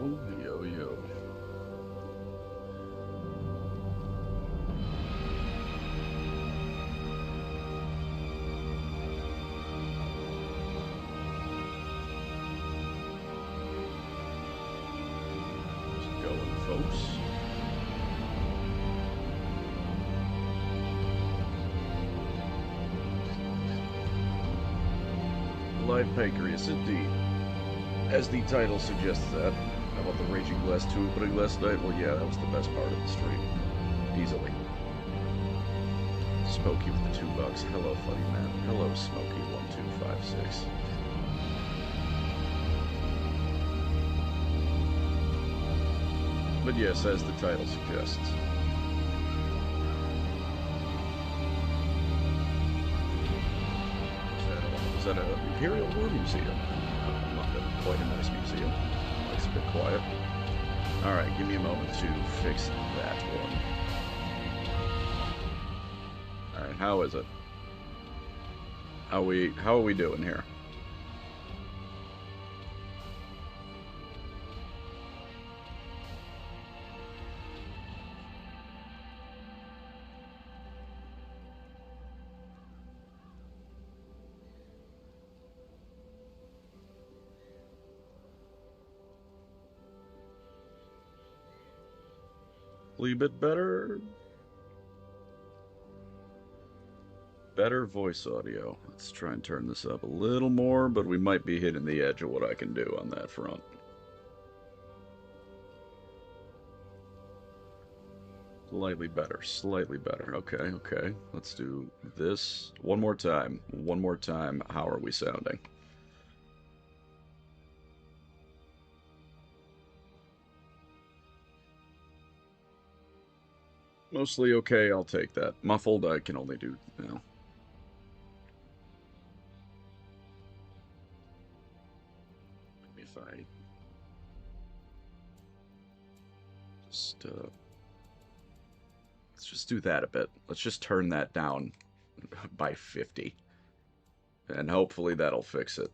Yo, yo. How's it going, folks? Live Pancreas, indeed. As the title suggests that. How about the Raging Glass 2 opening last night? Well, yeah, that was the best part of the stream. Easily. Smokey with the $2. Hello, funny man. Hello, Smokey1256. But yes, as the title suggests. Is that an Imperial War Museum? Not quite a nice museum. It's a bit quiet. Alright, give me a moment to fix that one. Alright, how is it? How are we doing here? A little bit better. Better voice audio. Let's try and turn this up a little more, but we might be hitting the edge of what I can do on that front. Slightly better, slightly better. Okay, okay. Let's do this one more time. One more time. How are we sounding? Mostly okay, I'll take that. Muffled, I can only do, you know. Maybe if I just, let's just do that a bit. Let's just turn that down by 50. And hopefully that'll fix it.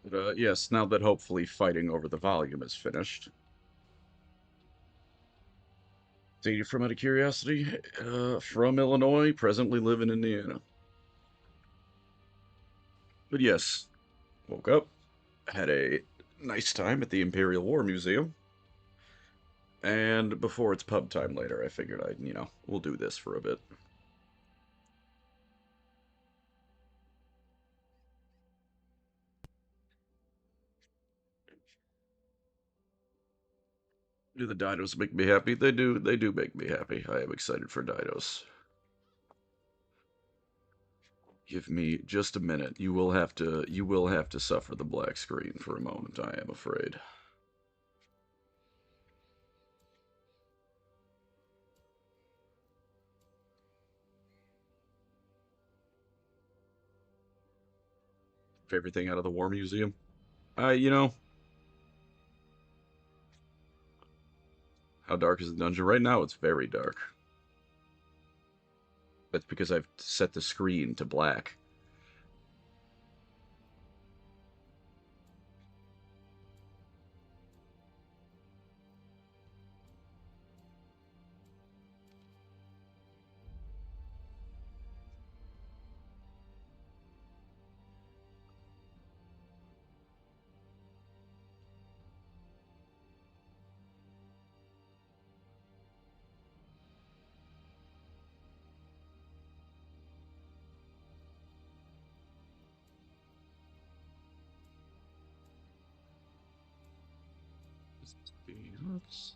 But, yes, now that hopefully fighting over the volume is finished. See, from out of curiosity, from Illinois, presently live in Indiana. But yes, woke up, had a nice time at the Imperial War Museum. And before it's pub time later, I figured we'll do this for a bit. Do the dinos make me happy? They do make me happy. I am excited for dinos. Give me just a minute. You will have to suffer the black screen for a moment, I am afraid. Favorite thing out of the War Museum? You know, how dark is the dungeon? Right now it's very dark. That's because I've set the screen to black. Let's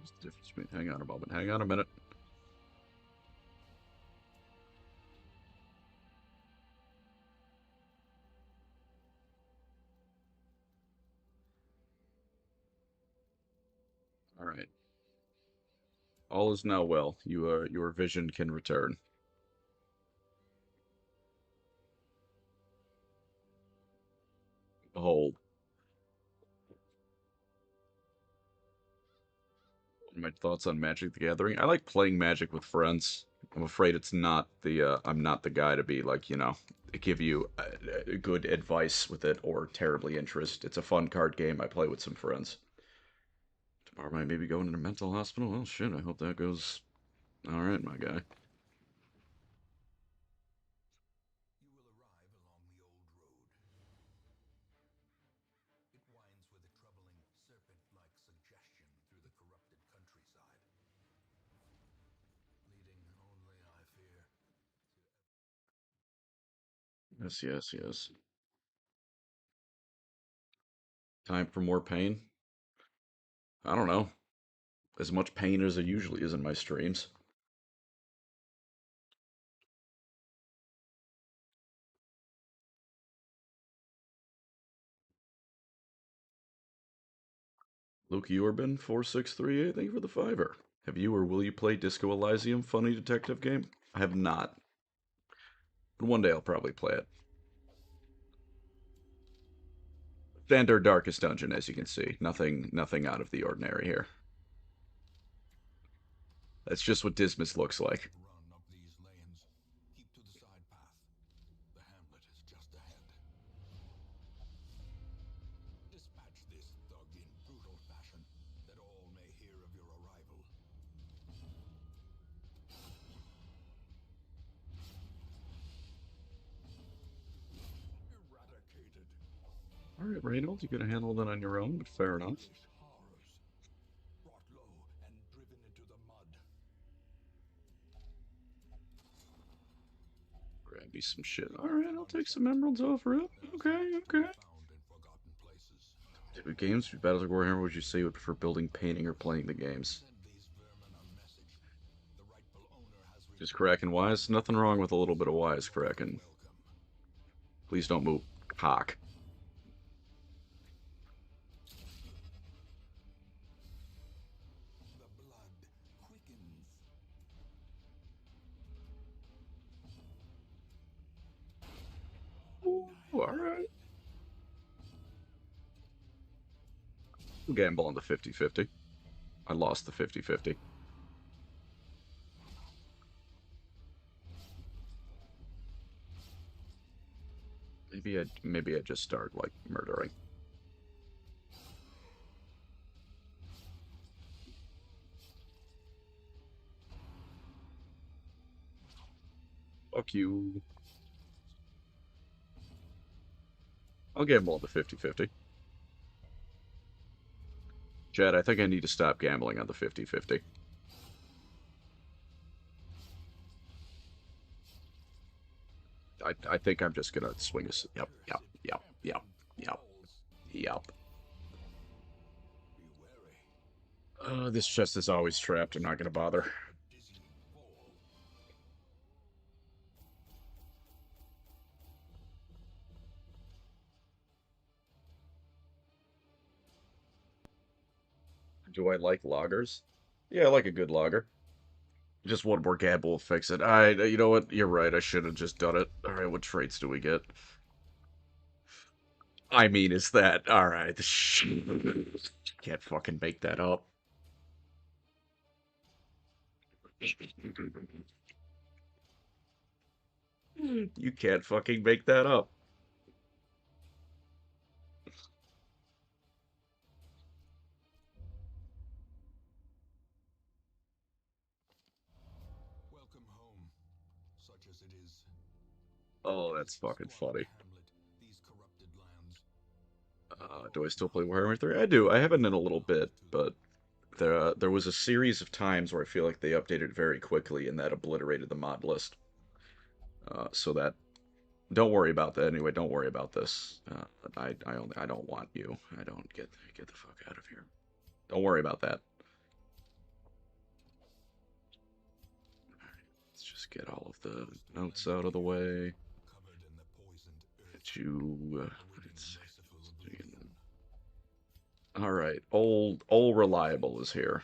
What's the difference between? Hang on a moment. Hang on a minute. All right. All is now well. Your vision can return. Behold, my thoughts on Magic the Gathering. I like playing Magic with friends. I'm afraid it's not the I'm not the guy to be like, give you good advice with it or terribly interest. It's a fun card game. I play with some friends. Tomorrow might maybe going into a mental hospital. Well, shit. I hope that goes all right, my guy. Yes, yes, yes. Time for more pain? I don't know. As much pain as there usually is in my streams. Luke Urban 4638, thank you for the fiver. Have you or will you play Disco Elysium funny detective game? I have not. But one day I'll probably play it. Standard Darkest Dungeon, as you can see. Nothing out of the ordinary here. That's just what Dismas looks like. All right, Reynolds, you could have handled it on your own, but fair enough. Grab me some shit. All right, I'll take some emeralds over it. Okay, okay. With games, Battles of Warhammer, would you say you would prefer building, painting, or playing the games? Just cracking wise. Nothing wrong with a little bit of wise cracking. Please don't move. Cock. Ooh, all right. Gamble on the 50-50. I lost the 50-50. Maybe I just start like murdering. Fuck you. I'll gamble on the 50-50. Chad, I think I need to stop gambling on the 50-50. I think I'm just gonna swing a. Yep, yep, yep, yep, yep, yep. This chest is always trapped. I'm not gonna bother. Do I like loggers? Yeah, I like a good logger. Just one more gamble will fix it. You know what? You're right. I should have just done it. All right, what traits do we get? I mean, is that all right? Can't fucking make that up. You can't fucking make that up. Oh, that's fucking funny. Do I still play Warhammer 3? I do. I haven't in a little bit, but there was a series of times where I feel like they updated very quickly, and that obliterated the mod list. So that don't worry about that anyway. Don't worry about this. I don't want you. I don't get the fuck out of here. Don't worry about that. Let's just get all of the notes out of the way. Get you. Let's see. All right, old reliable is here.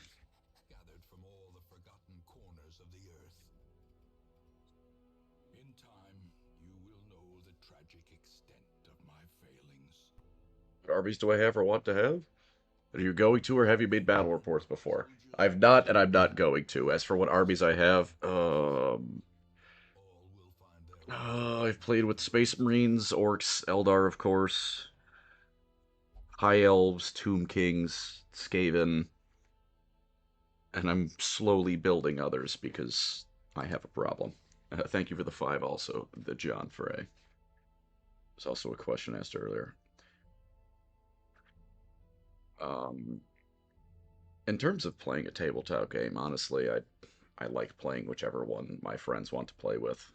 Gathered from all the forgotten corners of the earth. In time, you will know the tragic extent of my failings. What Arby's do I have or want to have? Are you going to or have you made battle reports before? Soldiers I've not, and I'm not going to. As for what Arby's I have, all will find their way to I've played with Space Marines, Orcs, Eldar, of course, High Elves, Tomb Kings, Skaven, and I'm slowly building others because I have a problem. Thank you for the 5 also, the John Frey. There's also a question asked earlier. Um, in terms of playing a tabletop game, honestly, I like playing whichever one my friends want to play with.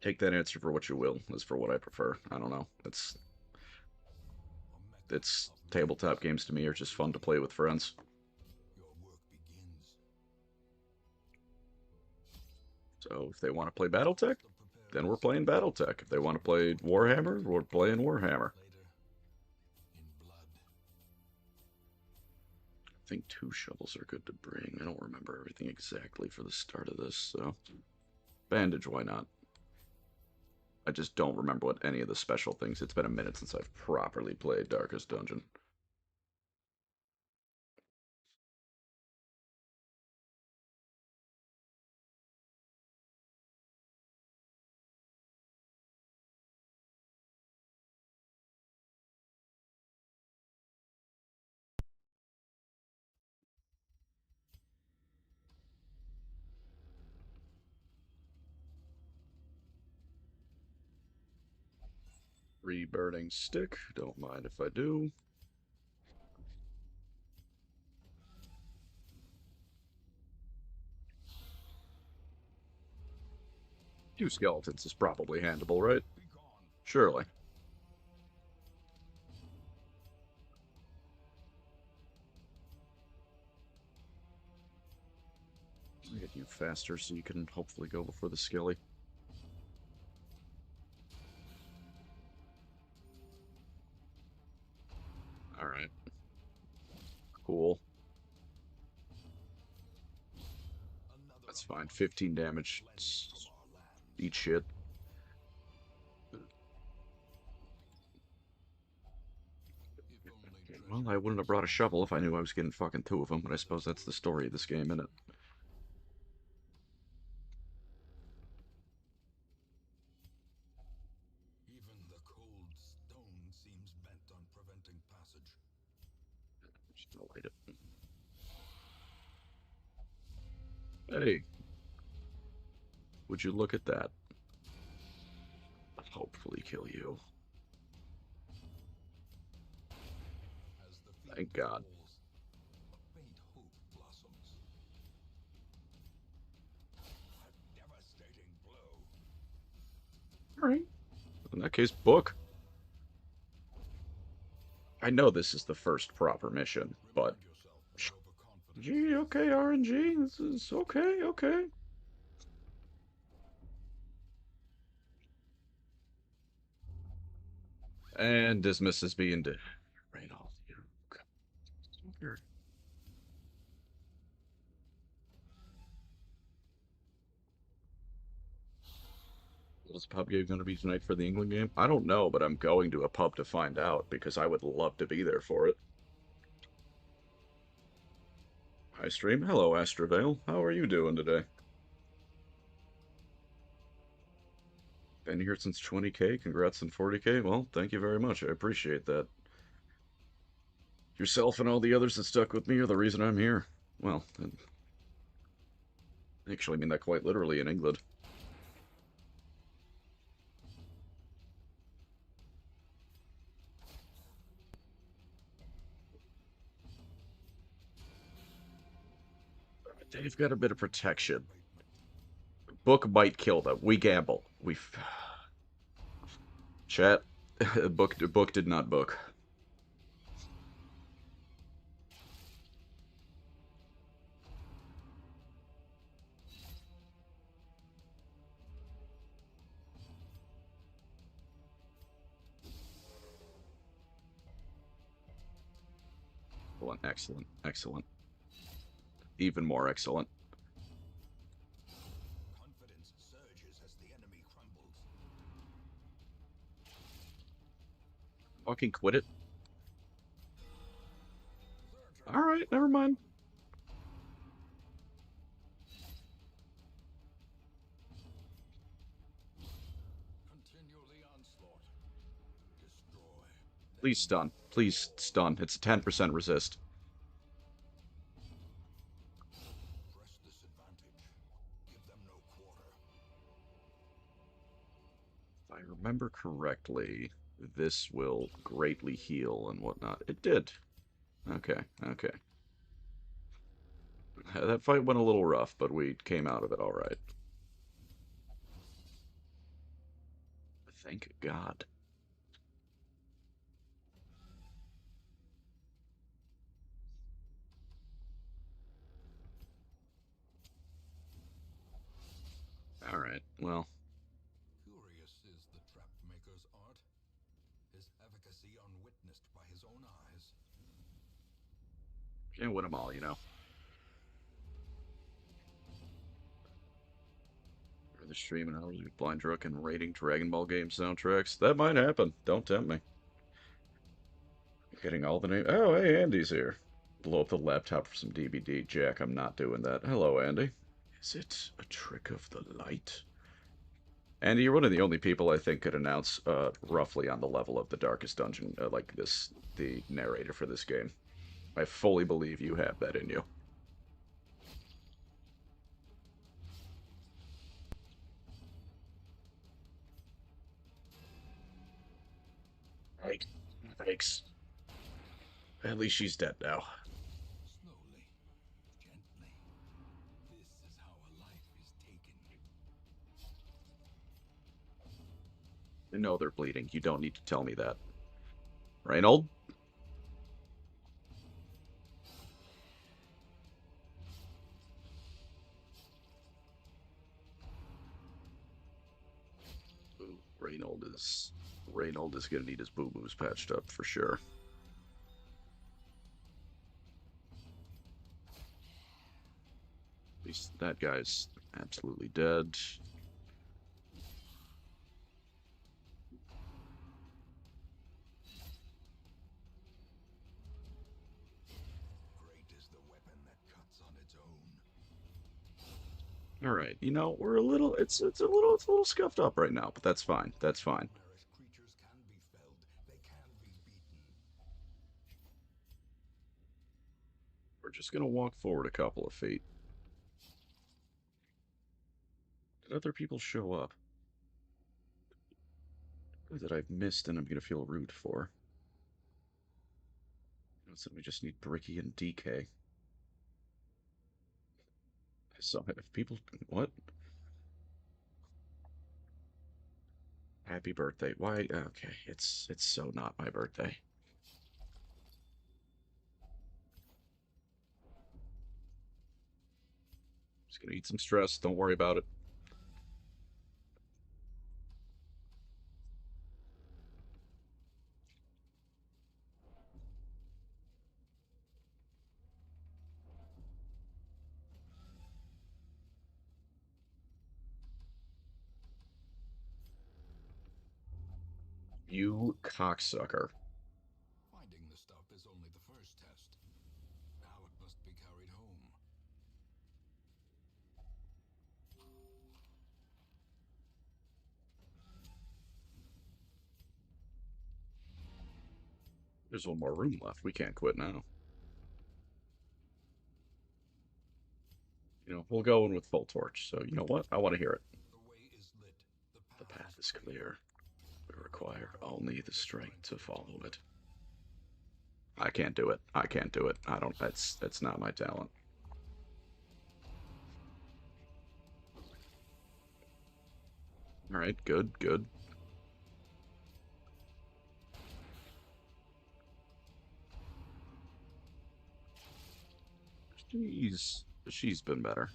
Take that answer for what you will, as for what I prefer. I don't know. a mecca It's of tabletop myths. games to me are just fun to play with friends. Your work begins. So if they want to play BattleTech, The then we're preparedness playing BattleTech. If they want to play Warhammer, we're playing Warhammer. later in blood. I think 2 shovels are good to bring. I don't remember everything exactly for the start of this, so bandage, why not? I just don't remember what any of the special things. It's been a minute since I've properly played Darkest Dungeon. Re-burning stick. Don't mind if I do. 2 skeletons is probably handleable, right? Be gone. Surely. Get you faster so you can hopefully go before the skelly. Alright. Cool. Another That's fine. unwanted 15 foe damage. fled from our lands. Eat shit. If only Well, treasure I wouldn't have gives brought a life, shovel if I knew I was getting fucking 2 of them, but I suppose that's the story of this game, isn't it? even the cold stone seems bent on preventing passage. Just gonna light it. Hey, would you look at that? Hopefully kill you. As the field Thank God. falls, a faint hope blossoms. A devastating blow. Alright. In that case, book. I know this is the first proper mission, but... Remind yourself that overconfidence Gee, is okay, RNG. This is okay, okay. And dismisses being to Reynold. You is pub game going to be tonight for the England game? I don't know, but I'm going to a pub to find out because I would love to be there for it. Hi, stream. Hello, Astravale. How are you doing today? Been here since 20K. Congrats on 40K. Well, thank you very much. I appreciate that. Yourself and all the others that stuck with me are the reason I'm here. Well, I actually mean that quite literally in England. They've got a bit of protection. Book might kill them. We gamble. We chat. Book did not book. Excellent, excellent, excellent. Even more excellent. Confidence surges as the enemy crumbles. Fucking quit it. Surgeon Alright, never down. mind. Continue the onslaught. Destroy. Please Then stun. Please stun. It's a 10% resist. press this advantage. Give them no quarter. If I remember correctly, this will greatly heal and whatnot. It did. Okay, okay. That fight went a little rough, but we came out of it all right. Thank God. All right. Well, Curious is the trap maker's art. His efficacy unwitnessed by his own eyes. can't win them all, you know. For the stream and hours of blind drunk and rating Dragon Ball game soundtracks. That might happen. Don't tempt me. Getting all the names. Oh, hey, Andy's here. Blow up the laptop for some DVD. Jack, I'm not doing that. Hello, Andy. Is it a trick of the light? Andy, you're one of the only people I think could announce roughly on the level of the Darkest Dungeon, like this, the narrator for this game. I fully believe you have that in you. Thanks. Thanks. At least she's dead now. Slowly, gently. This is how a life is taken. I know they're bleeding. You don't need to tell me that. Reynold? Ooh, Reynold is gonna need his boo-boos patched up for sure. At least that guy's absolutely dead. Great is the weapon that cuts on its own. All right, you know we're a little. It's a little scuffed up right now, but that's fine. That's fine. Nightmarish creatures can be felled. They can be beaten. We're just gonna walk forward a couple of feet. Did other people show up that I've missed and I'm gonna feel rude for? So we just need Bricky and DK. So if people, what? Happy birthday. Why? Okay, it's so not my birthday. Just gonna eat some stress. Don't worry about it. You cocksucker. Finding the stuff is only the first test. Now it must be carried home. There's one more room left. We can't quit now. You know, we'll go in with full torch. So you know what? I want to hear it. The way is lit. The path is clear. We require only the strength to follow it. I can't do it. I can't do it. I don't. That's not my talent. All right. Good. Good. She's been better.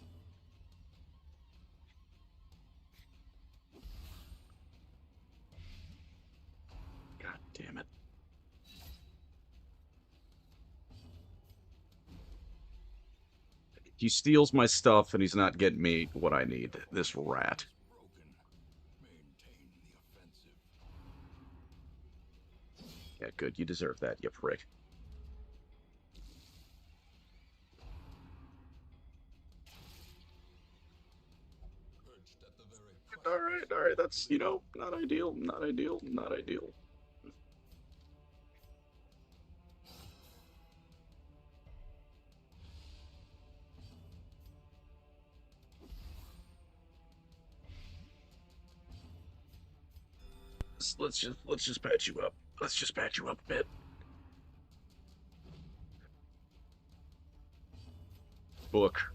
God damn it. He steals my stuff and he's not getting me what I need. This rat. is broken. Maintain the offensive. Yeah, good. You deserve that, you prick. Perched at the very precipice All of right. your That's, greed. not ideal, not ideal, not ideal. Let's just patch you up. Let's just patch you up a bit. Book.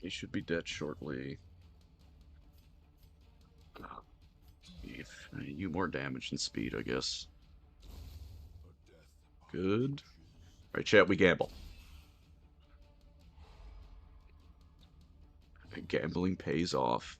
He should be dead shortly. Speed. You more damage than speed, I guess. A death by Good. inches. All right, chat. We gamble. Gambling pays off.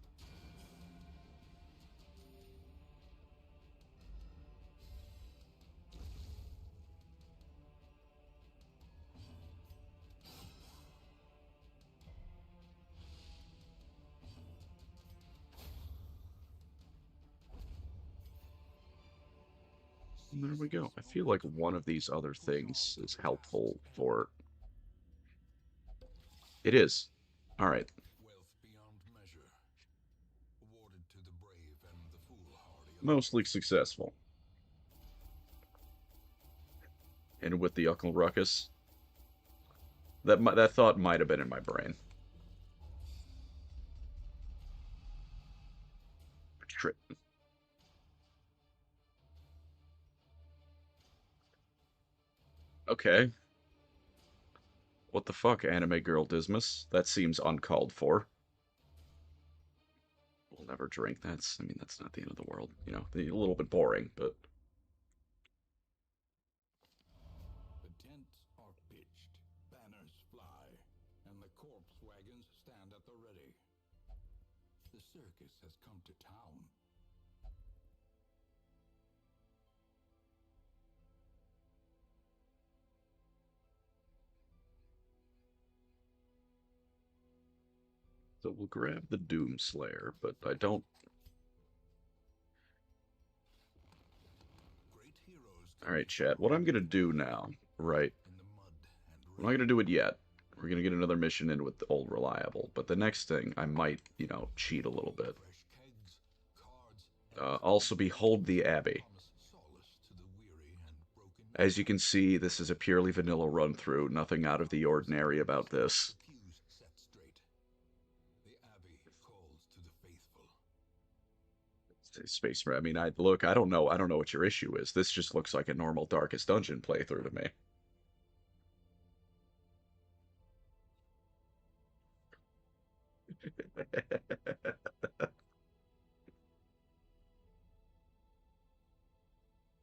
There we go. I feel like one of these other things is helpful for. It is. All right. Wealth beyond measure. Awarded to the brave and the foolhardy alike. Mostly successful. And with the Uncle Ruckus, that thought might have been in my brain. Okay. What the fuck, anime girl Dismas? That seems uncalled for. We'll never drink. That's not the end of the world. A little bit boring, but The tents are pitched, banners fly, and the corpse wagons stand at the ready. The circus has come to town. so we'll grab the Doom Slayer, but I don't. Great heroes All can right, be chat. What found I'm gonna do now, right? in the mud I'm and not gonna rain. do it yet. We're gonna get another mission in with the old reliable, but the next thing I might, cheat a little bit. Fresh kegs, cards, and Also, coins behold the Abbey. promise solace to the weary and broken in As you can heart. see, this is a purely vanilla run through. Nothing out of the Countless ordinary about lives, this. the fuse set straight. The Abbey calls to the faithful. Space. I don't know what your issue is. This just looks like a normal Darkest Dungeon playthrough to me.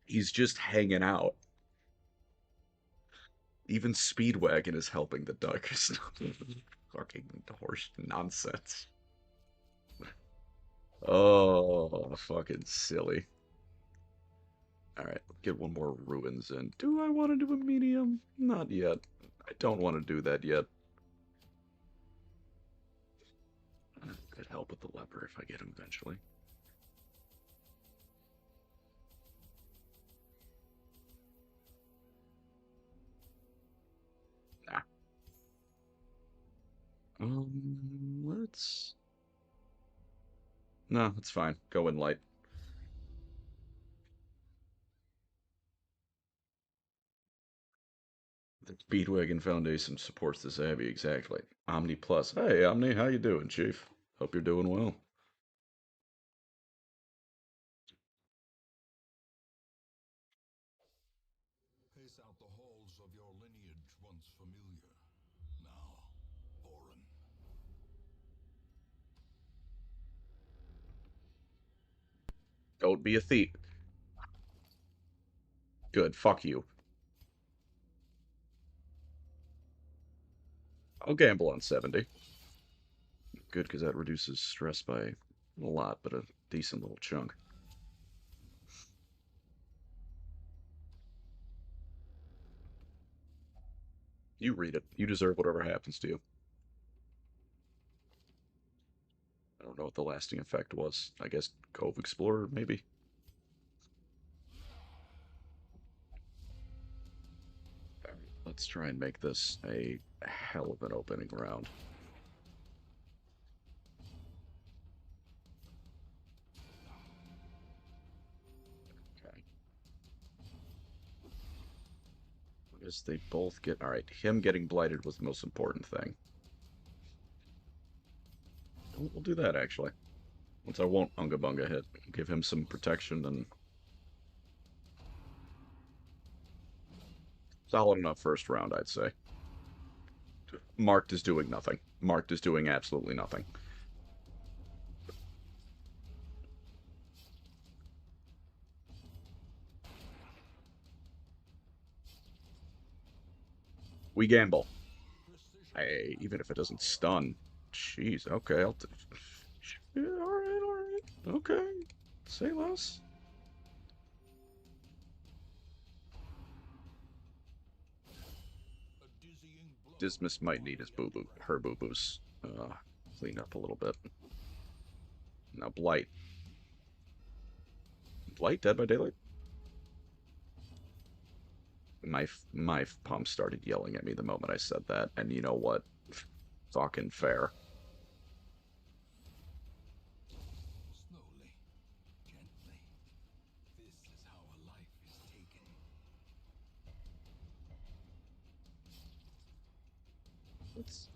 He's just hanging out. Even Speedwagon is helping the Darkest. Fucking horse nonsense. Oh, fucking silly. All right, get one more ruins in. Do I want to do a medium? Not yet. I don't want to do that yet. Could help with the leper if I get him eventually. Nah. Let's. No, it's fine. Go in light. The Speedwagon Foundation supports this abbey exactly. Omni Plus. Hey, Omni, how you doing, Chief? Hope you're doing well. Pace out the halls of your lineage once familiar, now foreign. Don't be a thief. Good. Fuck you. I'll gamble on 70. Good, because that reduces stress by a lot, but a decent little chunk. You read it. You deserve whatever happens to you. I don't know what the lasting effect was. I guess Cove Explorer, maybe? Alright, let's try and make this a hell of an opening round. Okay. Because they both get... Alright, him getting blighted was the most important thing. We'll do that, actually. Once I won't Unga Bunga hit. Give him some protection and... Solid enough first round, I'd say. Marked is doing nothing. Marked is doing absolutely nothing. We gamble. Hey, even if it doesn't stun. Jeez, okay, I'll... Yeah, alright. Okay. Say less. Dismas might need his boo-boo, her boo-boos. Clean up a little bit. Now, Blight. Blight dead by daylight? My pump started yelling at me the moment I said that, and you know what? Fucking fair. Slowly, gently. This is how a life is taken.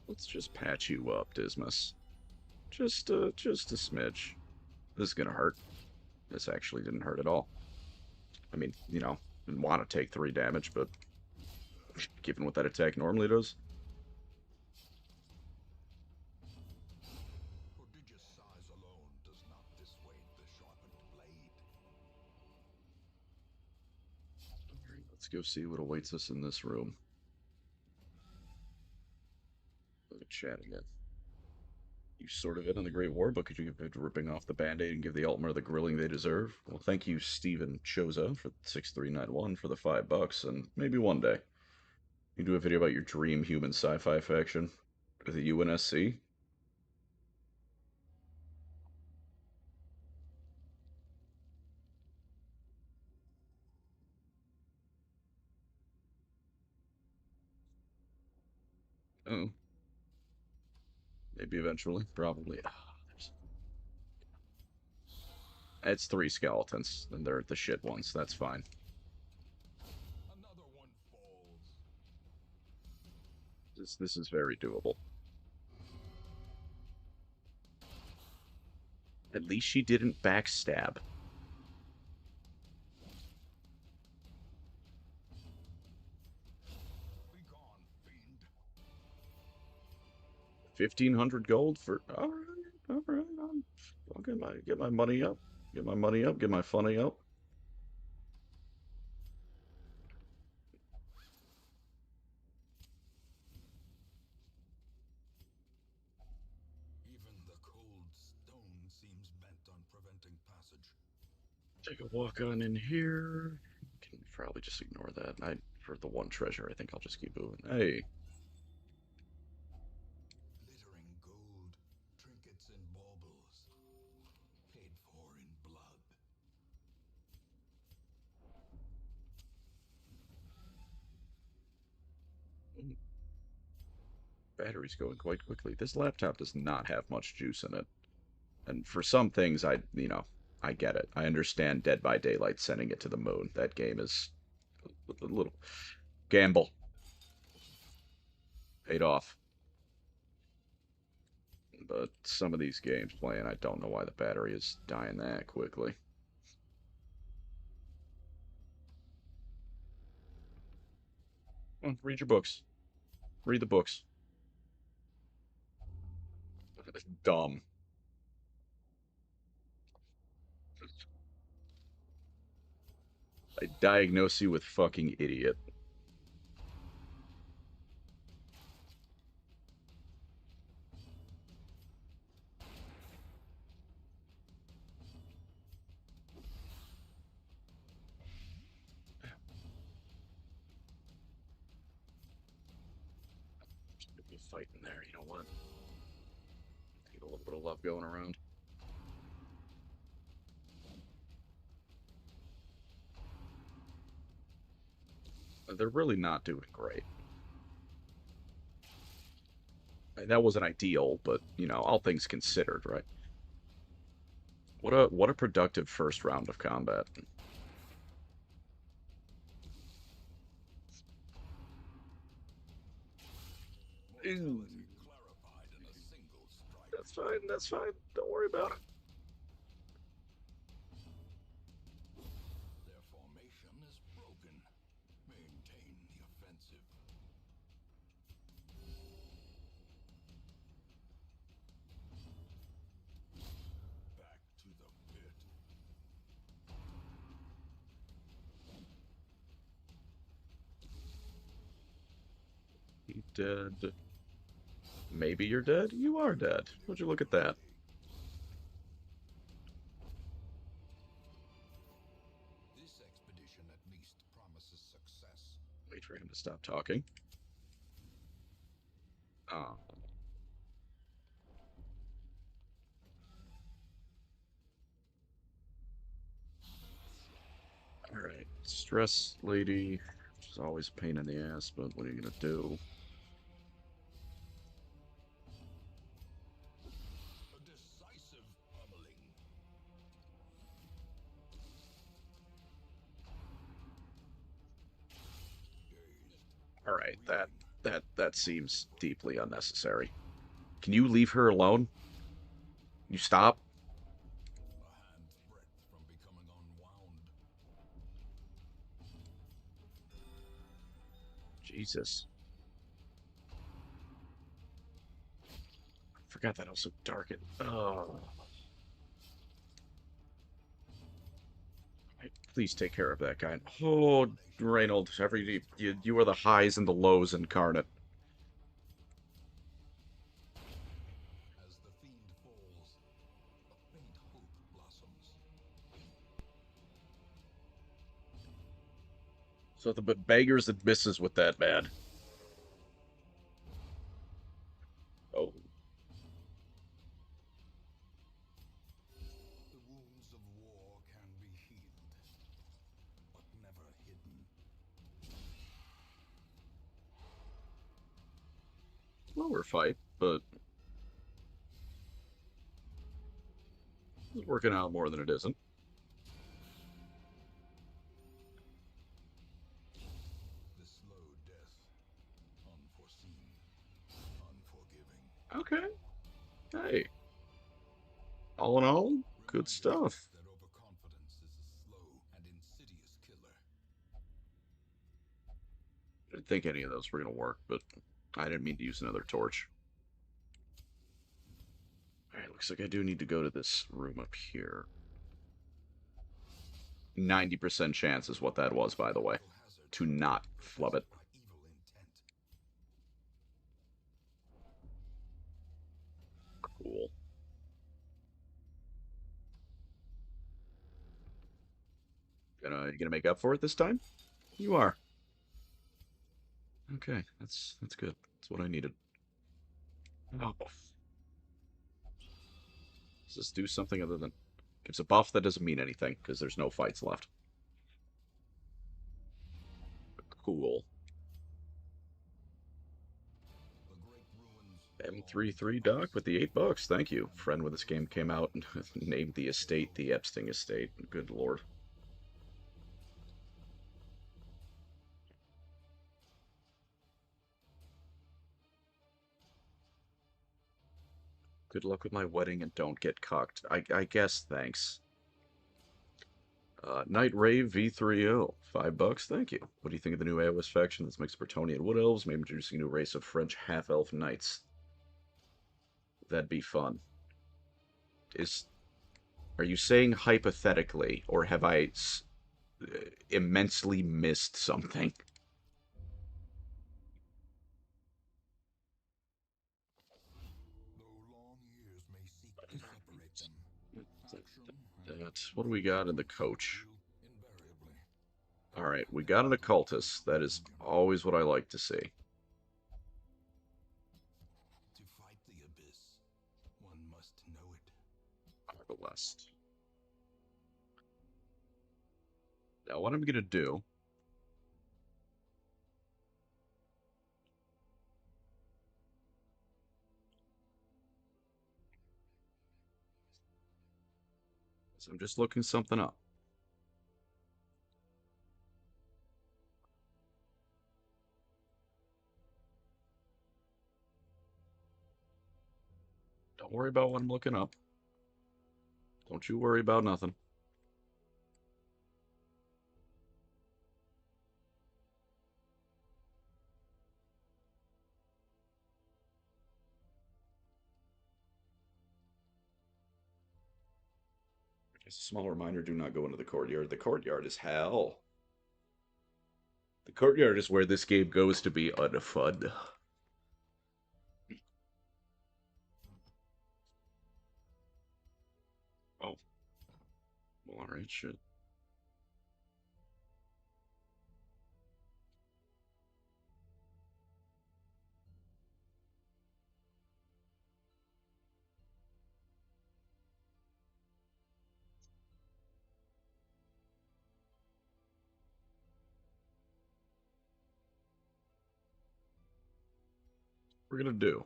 Let's just patch you up, Dismas. Just a smidge. This is gonna hurt. This actually didn't hurt at all. I mean, you know, didn't want to take 3 damage, but given what that attack normally does. Prodigious size alone does not dissuade the sharpened blade. Alright, let's go see what awaits us in this room. Look at chat again. You sort of in on the Great War, but could you give it ripping off the band-aid and give the Altmer the grilling they deserve? Well, thank you, Steven Choza, for 6391 for the $5, and maybe one day you do a video about your dream human sci-fi faction with the UNSC. Oh, maybe eventually, probably. It's 3 skeletons, and they're the shit ones. That's fine. Another one falls. This is very doable. At least she didn't backstab. Be gone, fiend. 1,500 gold for... Alright. I'll get my money up. Get my money up, get my funny up. Even the cold stone seems bent on preventing passage. Take a walk on in here. Can probably just ignore that. For the one treasure, I think I'll just keep moving. Hey, Glittering gold, trinkets and baubles, paid for in blood. battery's going quite quickly. This laptop does not have much juice in it. And for some things, I get it. I understand Dead by Daylight sending it to the moon. That game is a little gamble. Paid off. But some of these games playing, I don't know why the battery is dying that quickly. Read your books. Read the books. Dumb. I diagnose you with fucking idiot. fight in there, you know what? Get a little bit of love going around. They're really not doing great. That wasn't ideal, but, you know, all things considered, right? What a productive first round of combat. Ew. Mortality clarified in a single strike. That's fine, that's fine. Don't worry about it. Their formation is broken. Maintain the offensive. Back to the pit. You dead. Maybe you're dead? You are dead. Would you look at that? This expedition at least promises success. Wait for him to stop talking. Oh. Alright. Stress lady. Which is always a pain in the ass, but what are you gonna do? A decisive pummeling. Dazed. Alright, that Reeling. that seems deeply unnecessary. Can you leave her alone? You stop? A hand's breadth from becoming unwound. Jesus. I forgot that also darkened. Oh. Right, please take care of that guy. Oh, Reynold, you are the highs and the lows incarnate. As the fiend falls, a faint hope blossoms. So the beggars and misses with that man. Oh, The wounds of war can be healed, but never hidden. slower fight, but it's working out more than it isn't. The slow death, unforeseen, unforgiving. Okay. Hey, all in all, good Reminders stuff. that overconfidence is a slow and insidious killer. I didn't think any of those were going to work, but I didn't mean to use another torch. Alright, looks like I do need to go to this room up here. 90% chance is what that was, by the way. Critical hazard, To not flub it. prevented by evil intent. Cool. You gonna make up for it this time? You are. Okay, that's good. That's what I needed. Oh. Does this do something other than gives a buff that doesn't mean anything because there's no fights left. Cool. The great ruins M33 Doc with the $8. Thank you. Friend when this game came out and named the estate the Epstein estate. Good lord. Good luck with my wedding and don't get cocked. I guess thanks. Night Rave V30, $5. Thank you. What do you think of the new AOS faction that's mixed Bretonnian Wood Elves, maybe introducing a new race of French half-elf knights? That'd be fun. Is Are you saying hypothetically, or have I immensely missed something? though long years may seek to separate them. Action What do we got in the coach? will invariably. Alright, we got an occultist. That is always what I like to see. Celeste. Now, what I'm gonna do is I'm just looking something up. Don't worry about what I'm looking up. Don't you worry about nothing. Just a small reminder, do not go into the courtyard. The courtyard is hell. The courtyard is where this game goes to be unfun. Oh, well, alright, shit. We're gonna do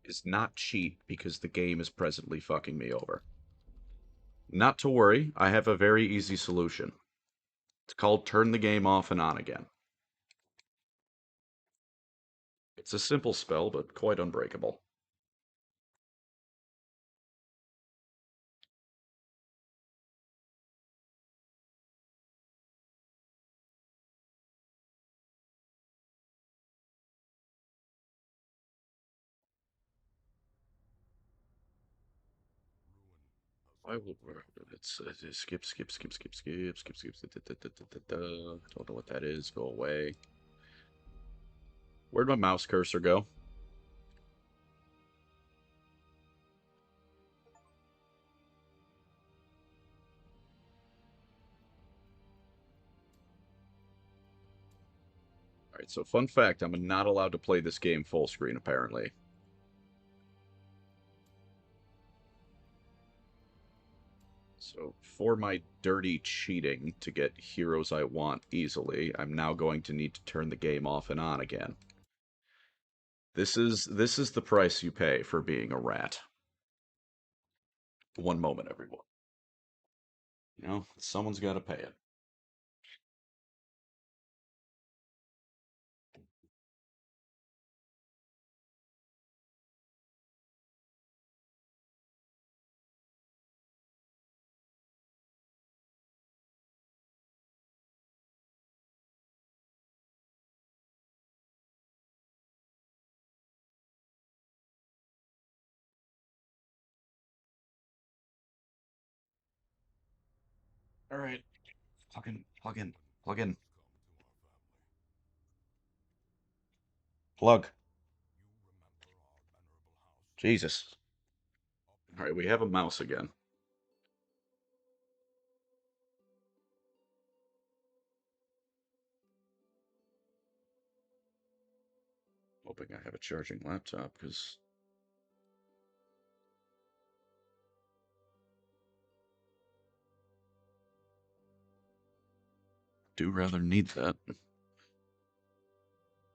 is not cheat because the game is presently fucking me over. Not to worry, I have a very easy solution. It's called turn the game off and on again. It's a simple spell, but quite unbreakable. I will. It's skip. Don't know what that is. Go away. Where'd my mouse cursor go? Alright, so fun fact, I'm not allowed to play this game full screen, apparently. So, for my dirty cheating to get heroes I want easily, I'm now going to need to turn the game off and on again. This is the price you pay for being a rat. One moment, everyone. You know, someone's got to pay it. All right, plug in, plug. Jesus. All right, we have a mouse again. Hoping I have a charging laptop, because do rather need that.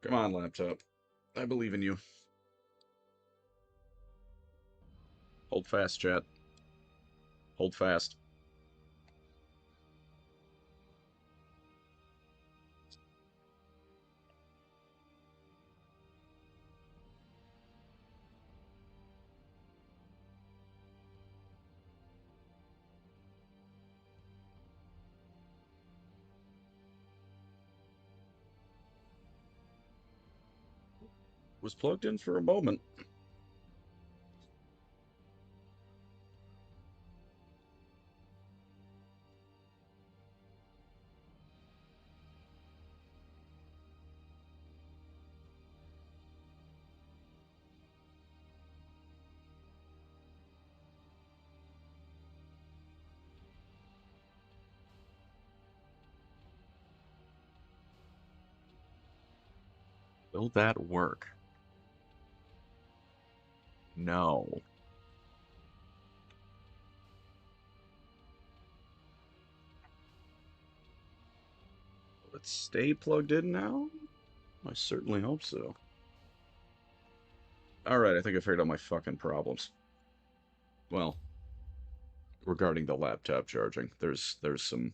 Come on, laptop. I believe in you. Hold fast, chat. Hold fast. Was plugged in for a moment. Will that work? No. Let's stay plugged in now? I certainly hope so. Alright, I think I figured out my fucking problems. Well, regarding the laptop charging, there's some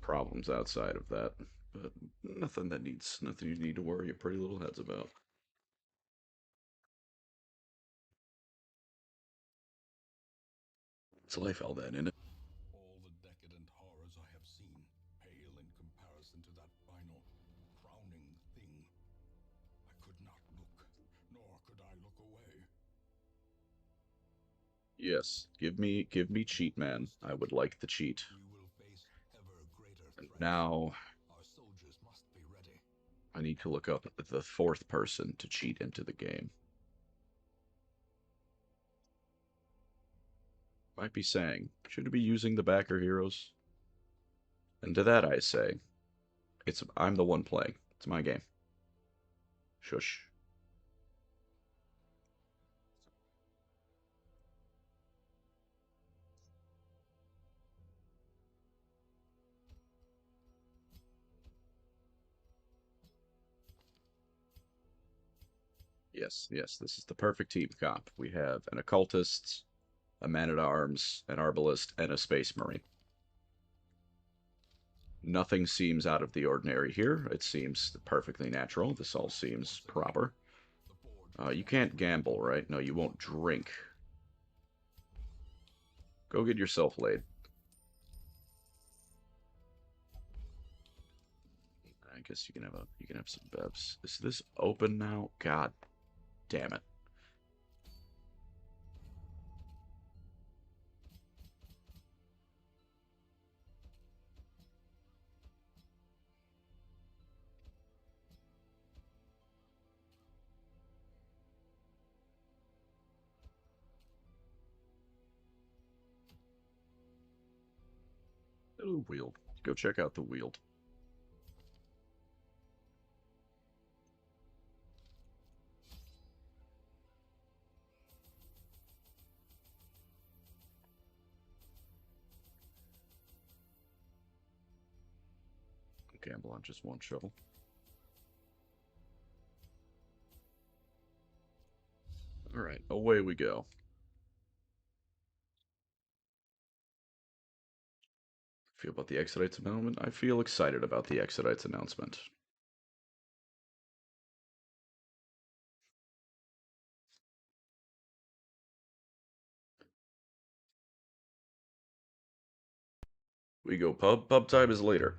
problems outside of that, but nothing you need to worry your pretty little heads about. It's life, all that in it. All the decadent horrors I have seen pale in comparison to that final, crowning thing. I could not look, nor could I look away. Yes, give me cheat, man. I would like the cheat. We will face ever greater And threats. now Our soldiers must be ready. I need to look up the fourth person to cheat into the game. Might be saying, should it be using the backer heroes? And to that I say, I'm the one playing. It's my game. Shush. Yes, yes, this is the perfect team comp. We have an occultist, a man-at-arms, an arbalist, and a space marine. Nothing seems out of the ordinary here. It seems perfectly natural. This all seems proper. You can't gamble, right? No, you won't drink. Go get yourself laid. I guess you can have some bevs. Is this open now? God damn it. Oh, Weald. Go check out the Weald. Gamble on just one shovel. Alright, away we go. Feel about the Exodites announcement? I feel excited about the Exodites announcement. We go pub. Pub time is later.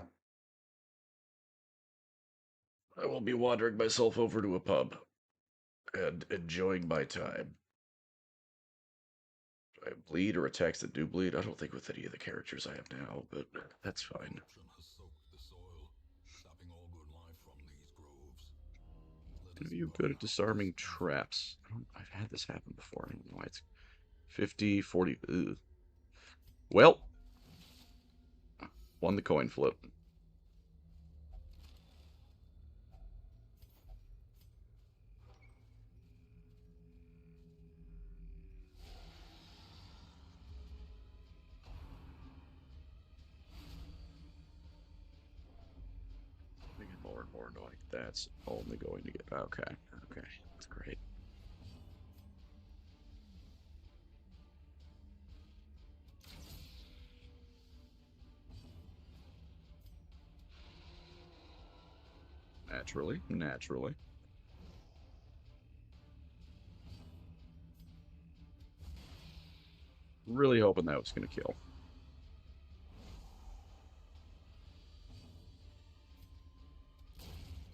I will be wandering myself over to a pub and enjoying my time. Do I have bleed or attacks that do bleed? I don't think with any of the characters I have now, but that's fine. Corruption has soaked the soil, sapping all good life from these groves. Let Are us you good burn at out this disarming evil. traps? I've had this happen before. I don't know why it's 50, 40. Ugh. Well, won the coin flip. They get more and more annoying. That's only going to get. Okay, okay. That's great. Naturally, naturally. Really hoping that was going to kill.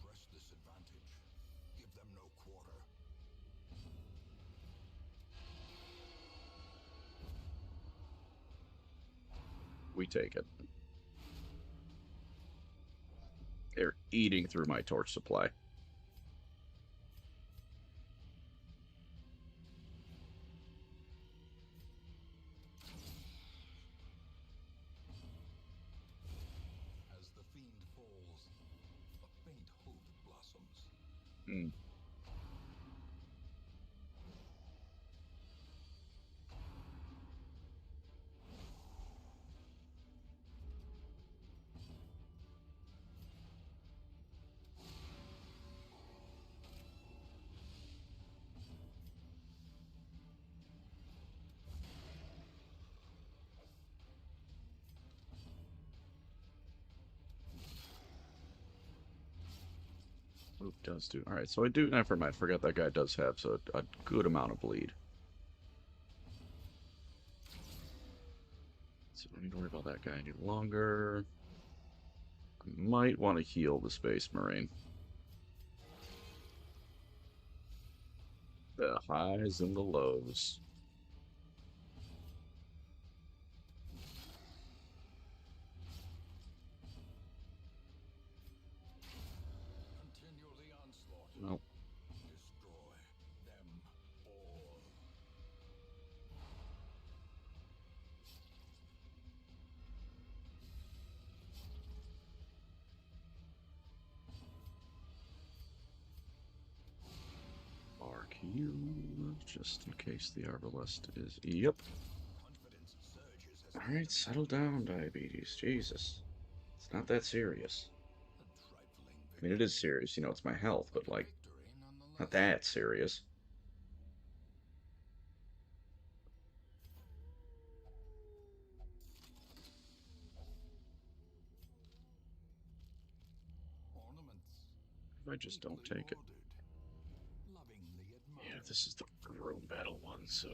Press this advantage. Give them no quarter. We take it. They're eating through my torch supply. As the fiend falls, a faint hope blossoms. Hmm. Oop does do. Alright, so I do. Never mind. Forgot that guy does have a good amount of bleed. So I don't need to worry about that guy any longer. I might want to heal the Space Marine. The highs and the lows. Continue the onslaught. Well, Destroy them all. mark you, just in case the Arbalest is... Yep. Confidence surges as Alright, settle down, diabetes. Jesus. It's not that serious. a trifling I mean, it is victory, serious, you know, it's my health, but, like, victory not nonetheless. that serious. Ornaments If I just don't neatly take it. ordered, lovingly Yeah, admired. this is the room battle one, so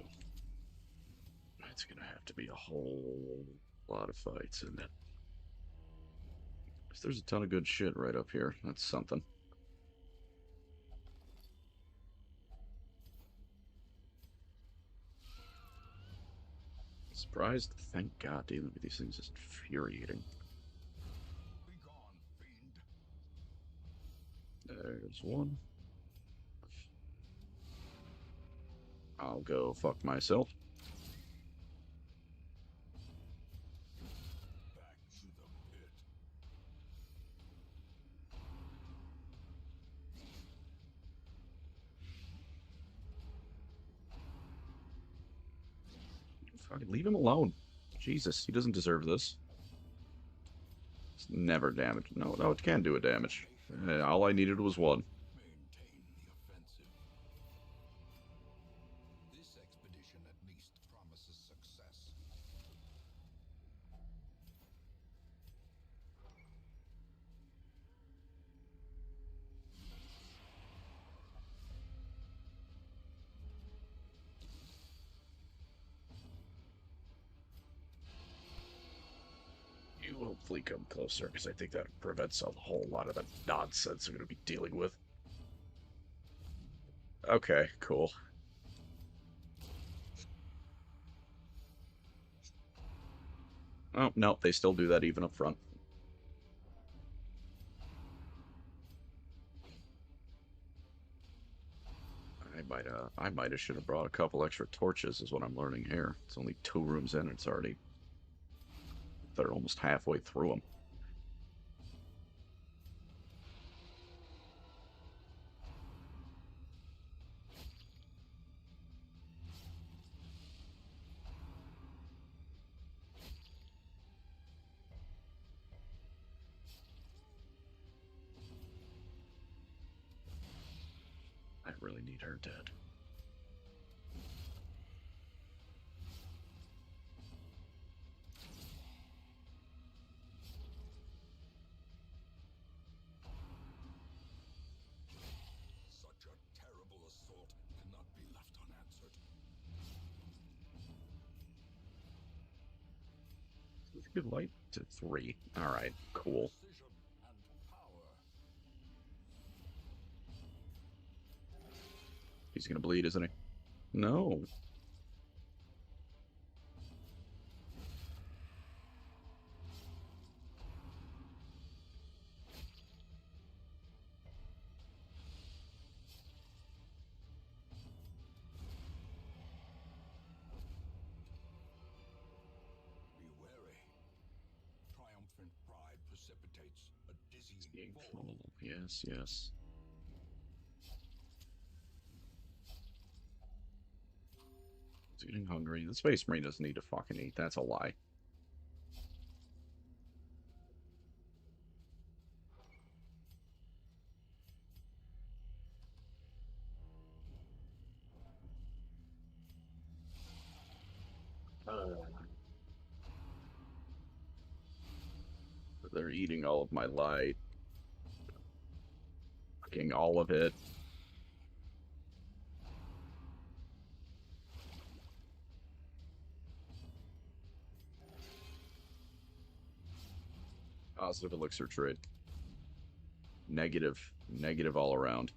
it's gonna have to be a whole lot of fights, isn't it? 'Cause there's a ton of good shit right up here. That's something. Surprised? Thank God dealing with these things is infuriating. Begone, fiend. There's one. I'll go fuck myself. Back to the pit. Fucking leave him alone. Jesus, he doesn't deserve this. It's never damage. No, no, it can do a damage. All I needed was one. Maintain the offensive. This expedition at least promises success. You hopefully come closer, because I think that prevents a whole lot of the nonsense I'm going to be dealing with. Okay, cool. Oh, no, they still do that even up front. I might have should have brought a couple extra torches is what I'm learning here. It's only 2 rooms in, it's already, they're almost halfway through them. I really need her dead. Such a terrible assault cannot be left unanswered. Good light to 3. Alright, cool. Precision and power. He's gonna bleed, isn't he? No. Be wary. Triumphant pride precipitates a dizzying Being fall. full. Yes, yes. He's getting hungry. The Space Marine doesn't need to fucking eat. That's a lie. They're eating all of my light. Fucking all of it. Positive elixir trade. Negative. Negative all around.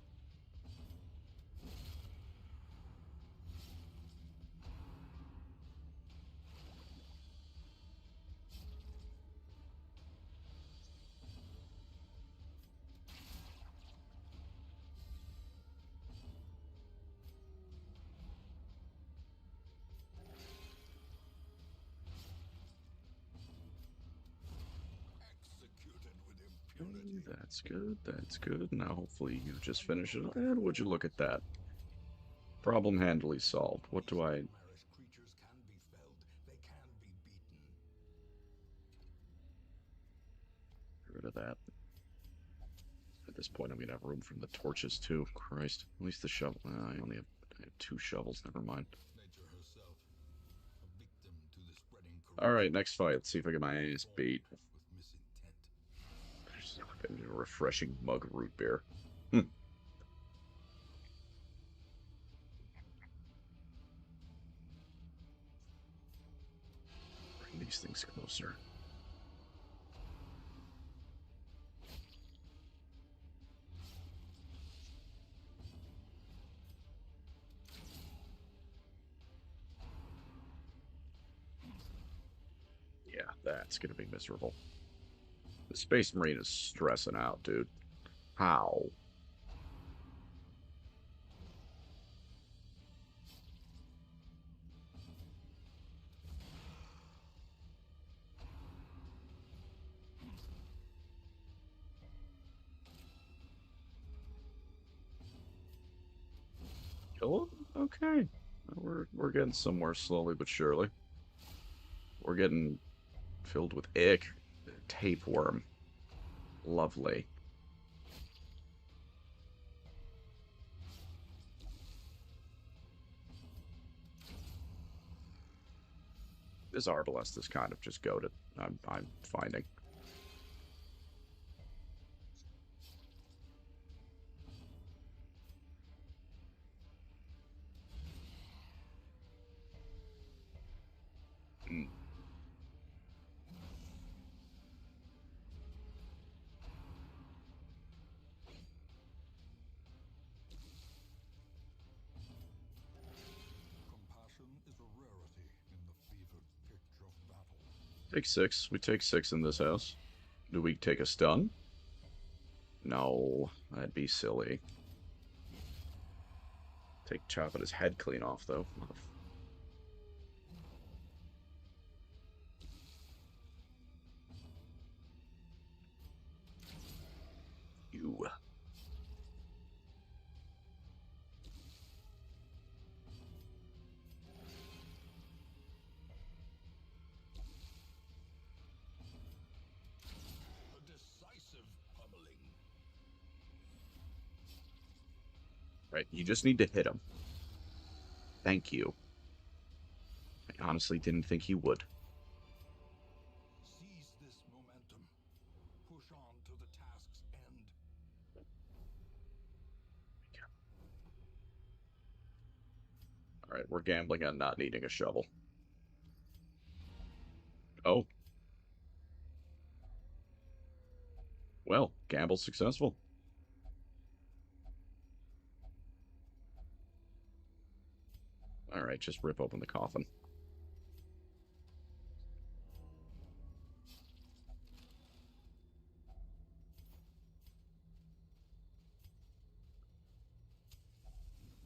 Executed with impunity. That's good. That's good. Now hopefully you just finish it. And would you look at that? Problem handily solved. What do I... Nightmarish creatures can be felled. They can be beaten. Get rid of that. At this point, I'm going to have room from the torches, too. Christ. At least the shovel... I have 2 shovels. Never mind. Nature herself, a victim to the spreading Alright, next fight. Let's see if I get my ass beat. with misintent. Just a refreshing mug of root beer. Hmm. Bring these things closer. Yeah, that's gonna be miserable. The Space Marine is stressing out, dude. How? Kill him? Okay. We're getting somewhere slowly but surely. We're getting filled with ick. Tapeworm. Lovely. This Arbalest is kind of just goated. I'm finding. Mm. Compassion is a rarity in the fevered pitch of battle. Take 6. We take 6 in this house. Do we take a stun? No, that'd be silly. Take chopping his head clean off, though. You. A decisive pummeling. Right, you just need to hit him. Thank you. I honestly didn't think he would. Seize this momentum. Push on to the task's end. Alright, we're gambling on not needing a shovel. Oh. Well, gamble successful. Alright, just rip open the coffin.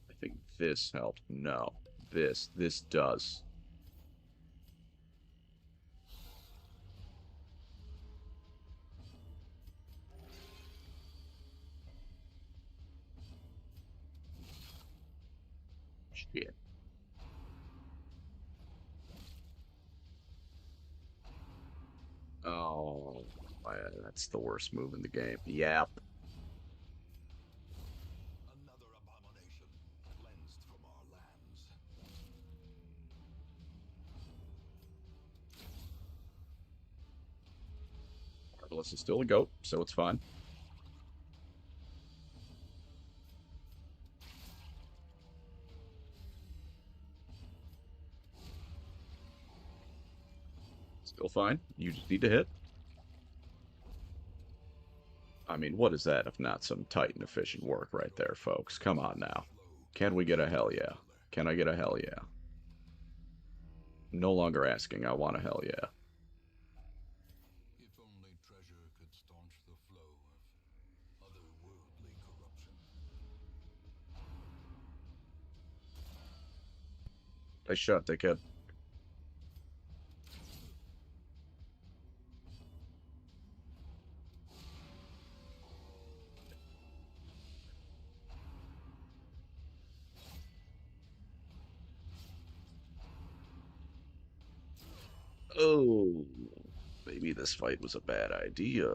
I think this helped. No. This does. Shit. Oh, that's the worst move in the game. Yep. Another abomination cleansed from our lands. Marvelous is still a goat, so it's fine. Still fine. You just need to hit. I mean, what is that if not some tight and efficient work right there, folks? Come on now. Can we get a hell yeah? Can I get a hell yeah? No longer asking. I want a hell yeah. If only treasure could staunch the flow of otherworldly corruption. Nice shot, dickhead. Oh, maybe this fight was a bad idea.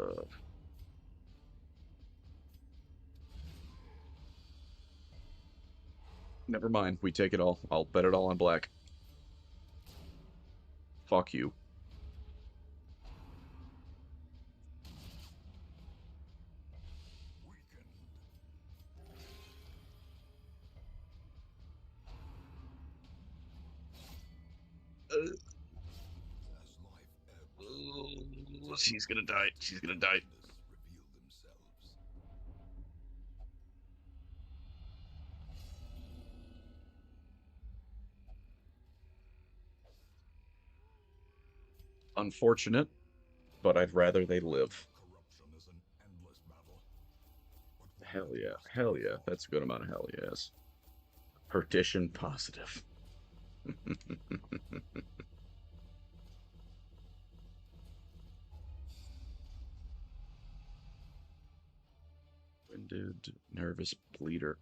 Never mind. We take it all. I'll bet it all on black. Fuck you. Uh, As life ebbs, she's gonna die. She's gonna die. reveal themselves. Unfortunate, but I'd rather they live. Corruption is an endless battle. But Hell one yeah. must Hell yeah. fall. That's a good amount of hell yes. Perdition positive. Winded, nervous bleeder.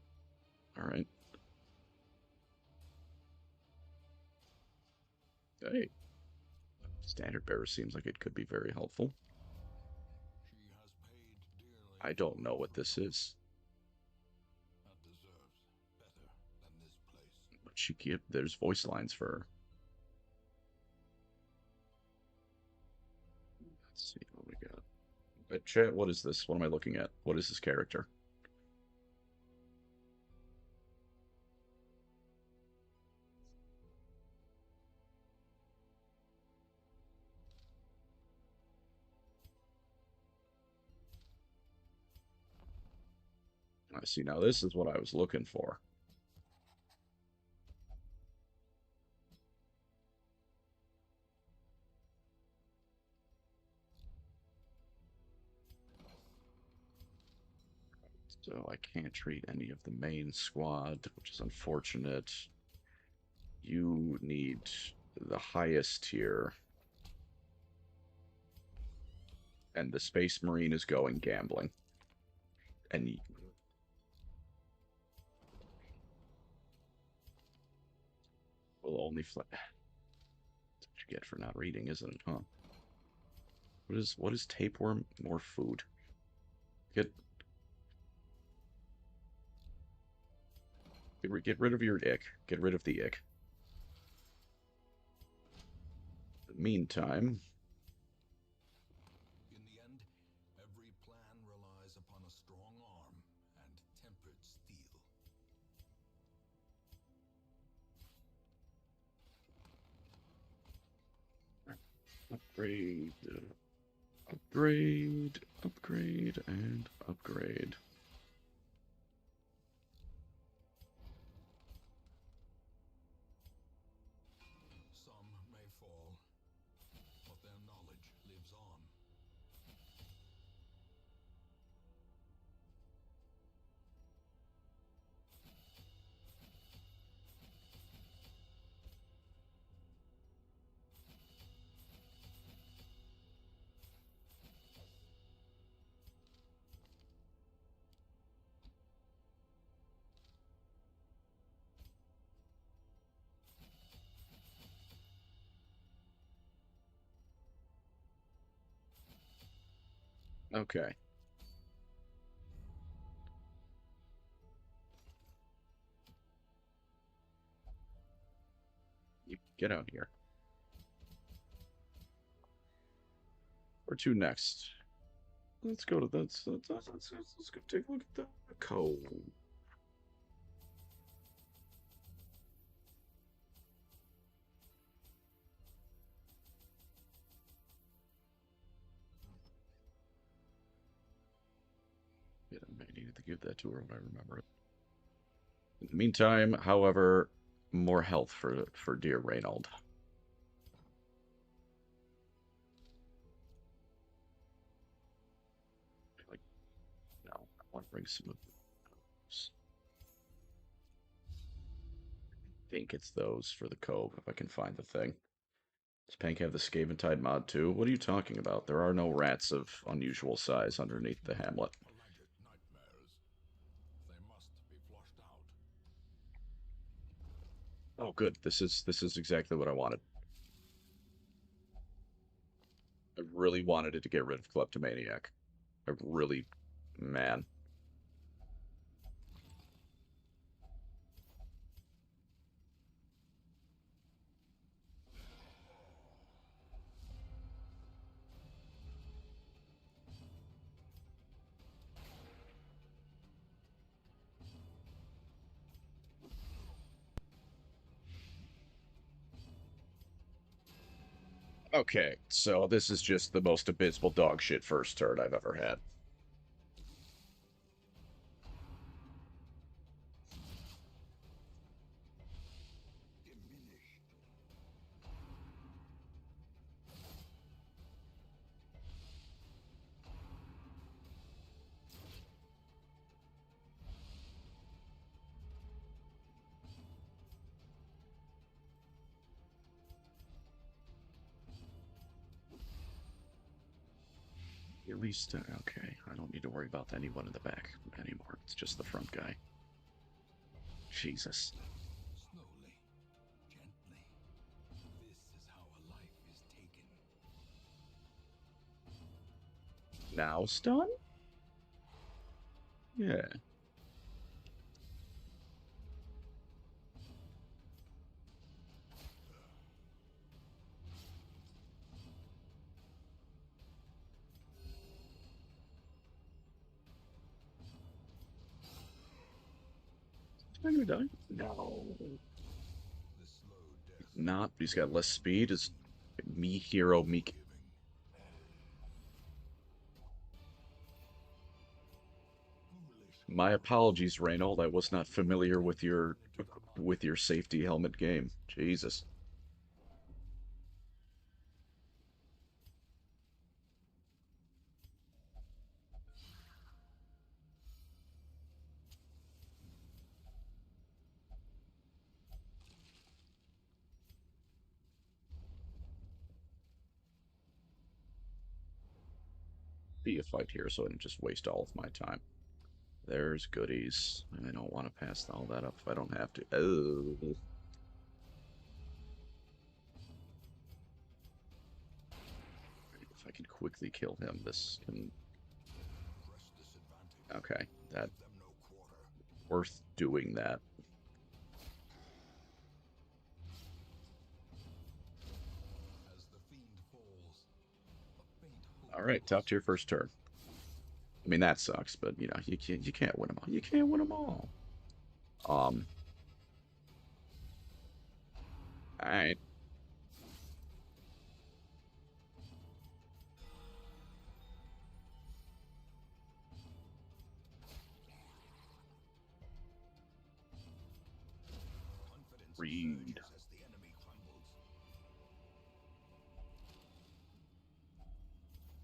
Alright. Hey. Standard bearer seems like it could be very helpful. She has paid dearly I don't for know her what this crime. is. That deserves better than this place. But there's voice lines for her. Let's see what we got. Chat, what is this? What am I looking at? What is this character? I see. Now this is what I was looking for. So I can't treat any of the main squad, which is unfortunate. You need the highest tier. And the Space Marine is going gambling. And will only That's what you get for not reading, isn't it, huh? What is tapeworm? More food. Get get rid of your ick. Get rid of the ick. Meantime, In the end, every plan relies upon a strong arm and tempered steel. upgrade, upgrade, upgrade, and upgrade. Some may fall, but their knowledge lives on. Okay. You get out here. Where to next? Let's go to let's go take a look at the code. Yeah, I may need to give that to her when I remember it. In the meantime, however, more health for dear Reynold. Like, no, I want to bring some of those. I think it's those for the Cove, if I can find the thing. Does Pank have the Scaventide mod too? What are you talking about? There are no rats of unusual size underneath the hamlet. Alleged nightmares. They must be flushed out. Oh, good. This is exactly what I wanted. I really wanted it to get rid of Kleptomaniac. I really, man. Okay, so this is just the most abysmal dog shit first turn I've ever had. Diminished. At least, okay, I don't need to worry about anyone in the back anymore. It's just the front guy. Jesus. Slowly. Gently. This is how a life is taken. Now stun? Yeah. Am I gonna die? No. The slow death Not. He's got less before speed. Is defeat. me hero meek. Forgiving. Foolish My cowards. apologies, Reynold. I was not familiar Take them into the with your monolith. safety helmet game. Jesus. Be a fight here, so I didn't just waste all of my time. There's goodies. I don't want to pass all that up if I don't have to. Oh. If I can quickly kill him, this can... Press this advantage. Okay, that Give them no quarter. worth doing that. As the fiend falls, a faint hope All right, top tier blossoms. first turn. I mean, that sucks, but, you know, you can't win them all. You can't win them all. Um, all right. Confidence Read. surges as the enemy crumbles.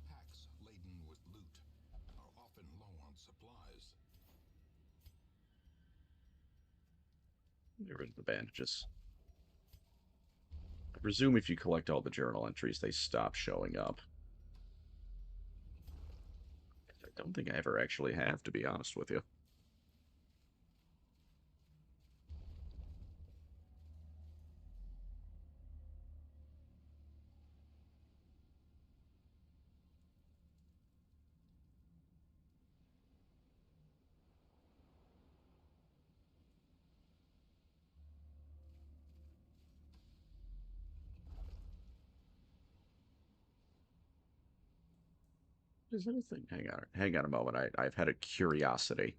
Packs laden with loot are often low on supplies. Get rid of the bandages. I presume if you collect all the journal entries, they stop showing up. I don't think I ever actually have, to be honest with you. Is anything? Hang on a moment. I've had a curiosity.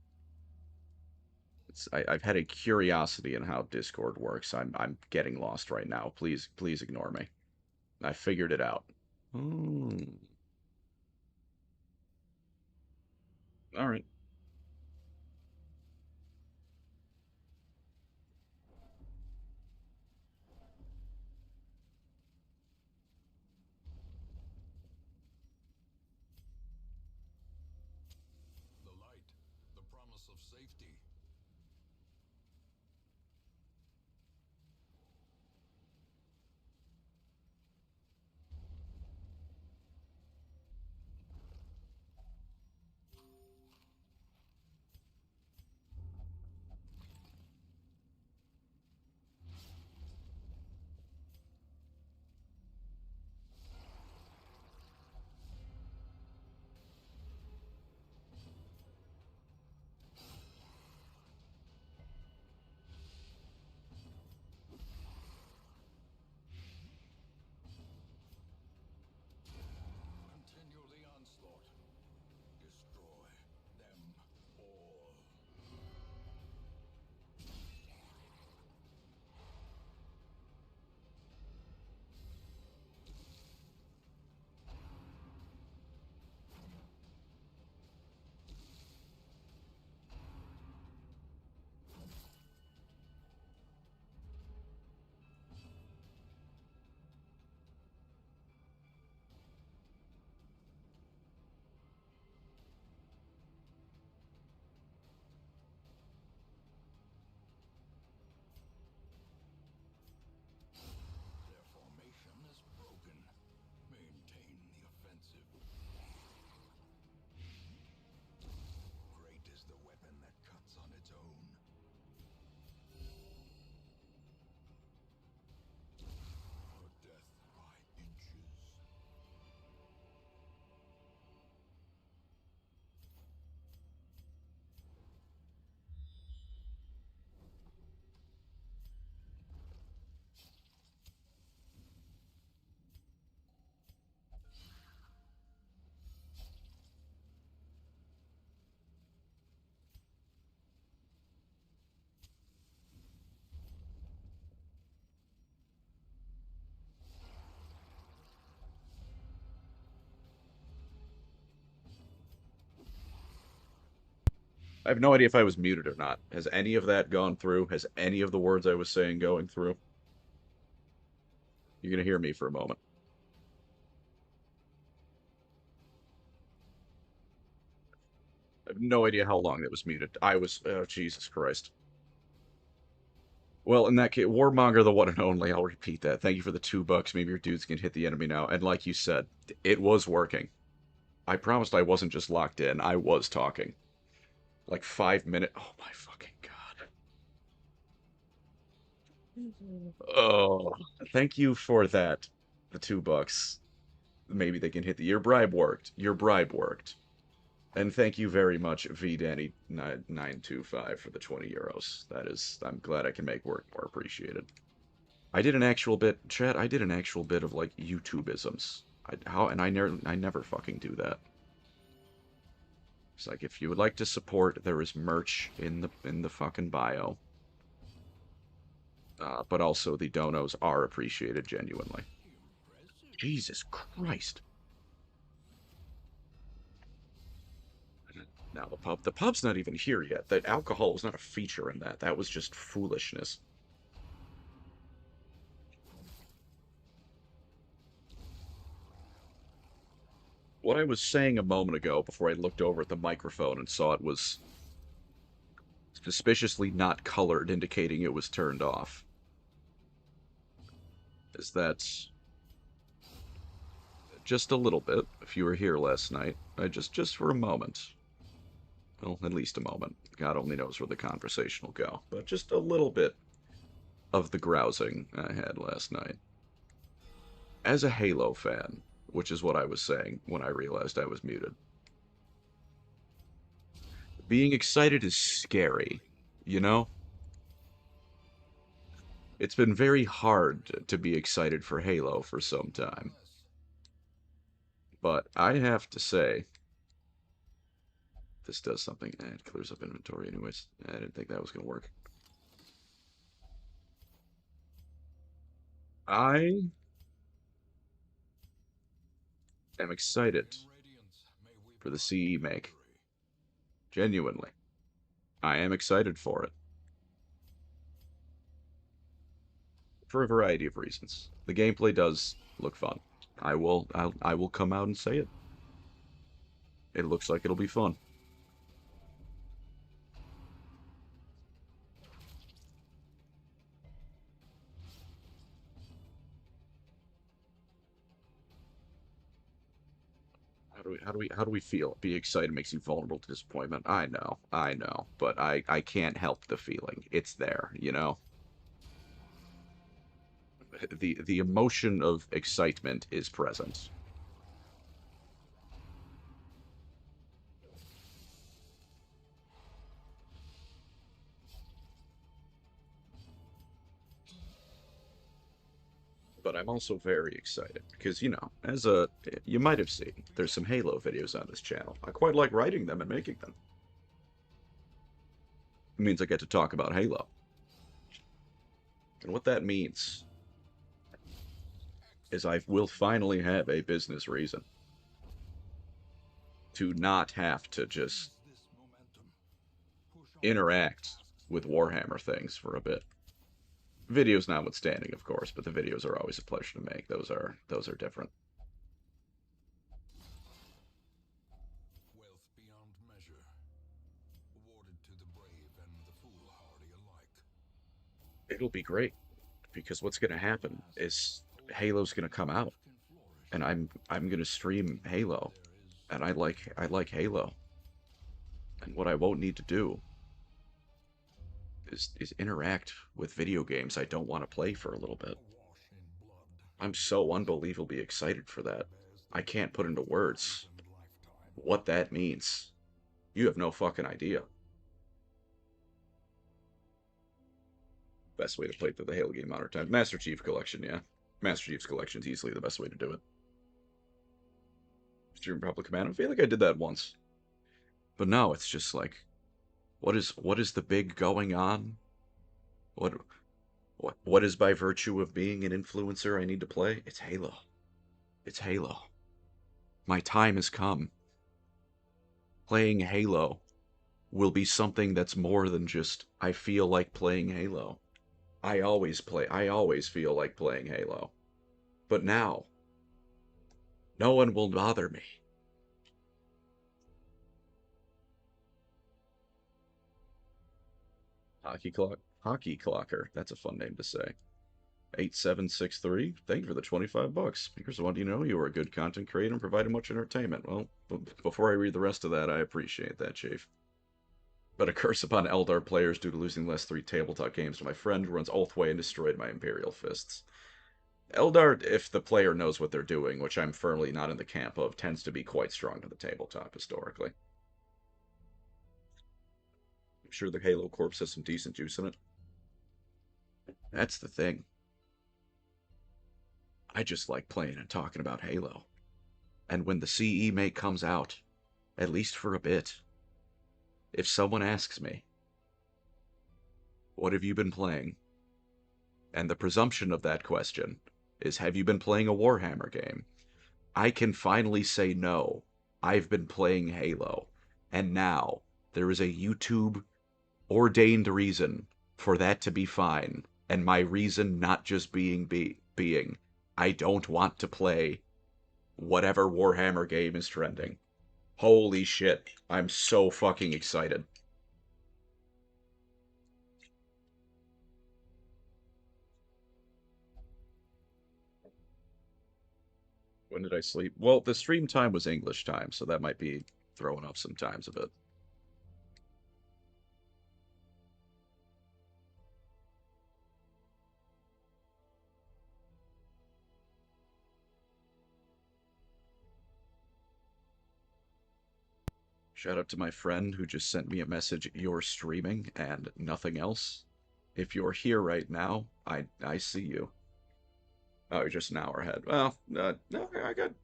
I've had a curiosity in how Discord works. I'm getting lost right now. Please ignore me. I figured it out. Hmm. All right. loss of safety. Continue the onslaught. Destroy them all. Their formation is broken. Maintain the offensive. Great is the weapon that cuts on its own. Or death by inches. I have no idea if I was muted or not. Has any of that gone through? Has any of the words I was saying going through? You're gonna hear me for a moment. I have no idea how long that was muted. I was, oh, Jesus Christ. Well, in that case, Warmonger, the one and only, I'll repeat that. Thank you for the $2. Maybe your dudes can hit the enemy now. And like you said, it was working. I promised I wasn't just locked in. I was talking. Like 5 minutes. Oh my fucking God. Oh, thank you for that. The $2. Maybe they can hit the. Your bribe worked. Your bribe worked. And thank you very much, VDanny925 for the 20 euros. That is, I'm glad I can make work more appreciated. I did an actual bit, chat. I did an actual bit of like YouTubeisms. I never fucking do that. It's like if you would like to support, there is merch in the fucking bio. But also the donos are appreciated genuinely. Impressive. Jesus Christ. Now the pub's not even here yet. That alcohol was not a feature in that. That was just foolishness. What I was saying a moment ago before I looked over at the microphone and saw it was suspiciously not colored, indicating it was turned off, is that just a little bit, if you were here last night, just for a moment, well, at least a moment, God only knows where the conversation will go, but just a little bit of the grousing I had last night. As a Halo fan, which is what I was saying when I realized I was muted, being excited is scary, you know? It's been very hard to be excited for Halo for some time. Painless. But I have to say, this does something. It clears up inventory anyways. I didn't think that was going to work. I am excited In Radiance, may we for the plot CE make. victory. Genuinely. I am excited for it. For a variety of reasons. The gameplay does look fun. I will come out and say it. It looks like it'll be fun. how do we feel? Being excited makes you vulnerable to disappointment. I know, but I can't help the feeling. It's there, you know? The emotion of excitement is present. But I'm also very excited because, as you might have seen, there's some Halo videos on this channel. I quite like writing them and making them. It means I get to talk about Halo. And what that means is I will finally have a business reason to not have to just Use this momentum. Push on with your interact tasks with ahead. Warhammer things for a bit. Videos notwithstanding, of course, but the videos are always a pleasure to make. Those are different. Wealth beyond measure, awarded to the brave and the foolhardy alike. It'll be great because what's going to happen Past, is those Halo's going to come who out, can flourish. and I'm going to stream Halo, There is and I like Halo, and what I won't need to do is interact with video games I don't want to play for a little bit. awash in blood. I'm so unbelievably excited for that. Bears the I can't weight put into of a words seasoned lifetime. what that means. You have no fucking idea. Best way to play through the Halo game modern time. Master Chief Collection, yeah. Master Chief's Collection is easily the best way to do it. Stream Republic Command. I feel like I did that once. But no, it's just like, what is the big going on? What what is by virtue of being an influencer I need to play? It's Halo. It's Halo. My time has come. Playing Halo will be something that's more than just I feel like playing Halo. I always feel like playing Halo. But now, no one will bother me. Hockey clocker. That's a fun name to say. 8763. Thank you for the $25. Here's one. You are a good content creator and provided much entertainment. Well, before I read the rest of that, I appreciate that, Chief. But a curse upon Eldar players due to losing the last three tabletop games to my friend who runs Ulthway and destroyed my Imperial fists. Eldar, if the player knows what they're doing, which I'm firmly not in the camp of, tends to be quite strong to the tabletop historically. I'm sure the Halo Corpse has some decent juice in it. That's the thing. I just like playing and talking about Halo. And when the CE mate comes out, at least for a bit, if someone asks me, what have you been playing? And the presumption of that question is, have you been playing a Warhammer game? I can finally say no. I've been playing Halo. And now there is a YouTube ordained reason for that to be fine. And my reason not just being I don't want to play whatever Warhammer game is trending. Holy shit. I'm so fucking excited. When did I sleep? Well, the stream time was English time, so that might be throwing up some times a bit. Shout out to my friend who just sent me a message, you're streaming and nothing else. If you're here right now, I see you. Oh, you're just an hour ahead. Well, no,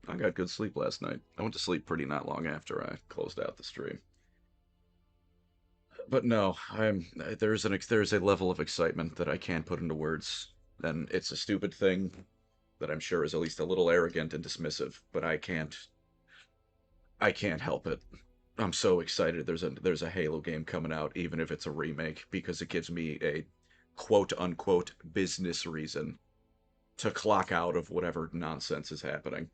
I got good sleep last night. I went to sleep pretty not long after I closed out the stream. But no, there's a level of excitement that I can't put into words, and it's a stupid thing that I'm sure is at least a little arrogant and dismissive, but I can't help it. I'm so excited there's a Halo game coming out, even if it's a remake, because it gives me a quote unquote business reason to clock out of whatever nonsense is happening.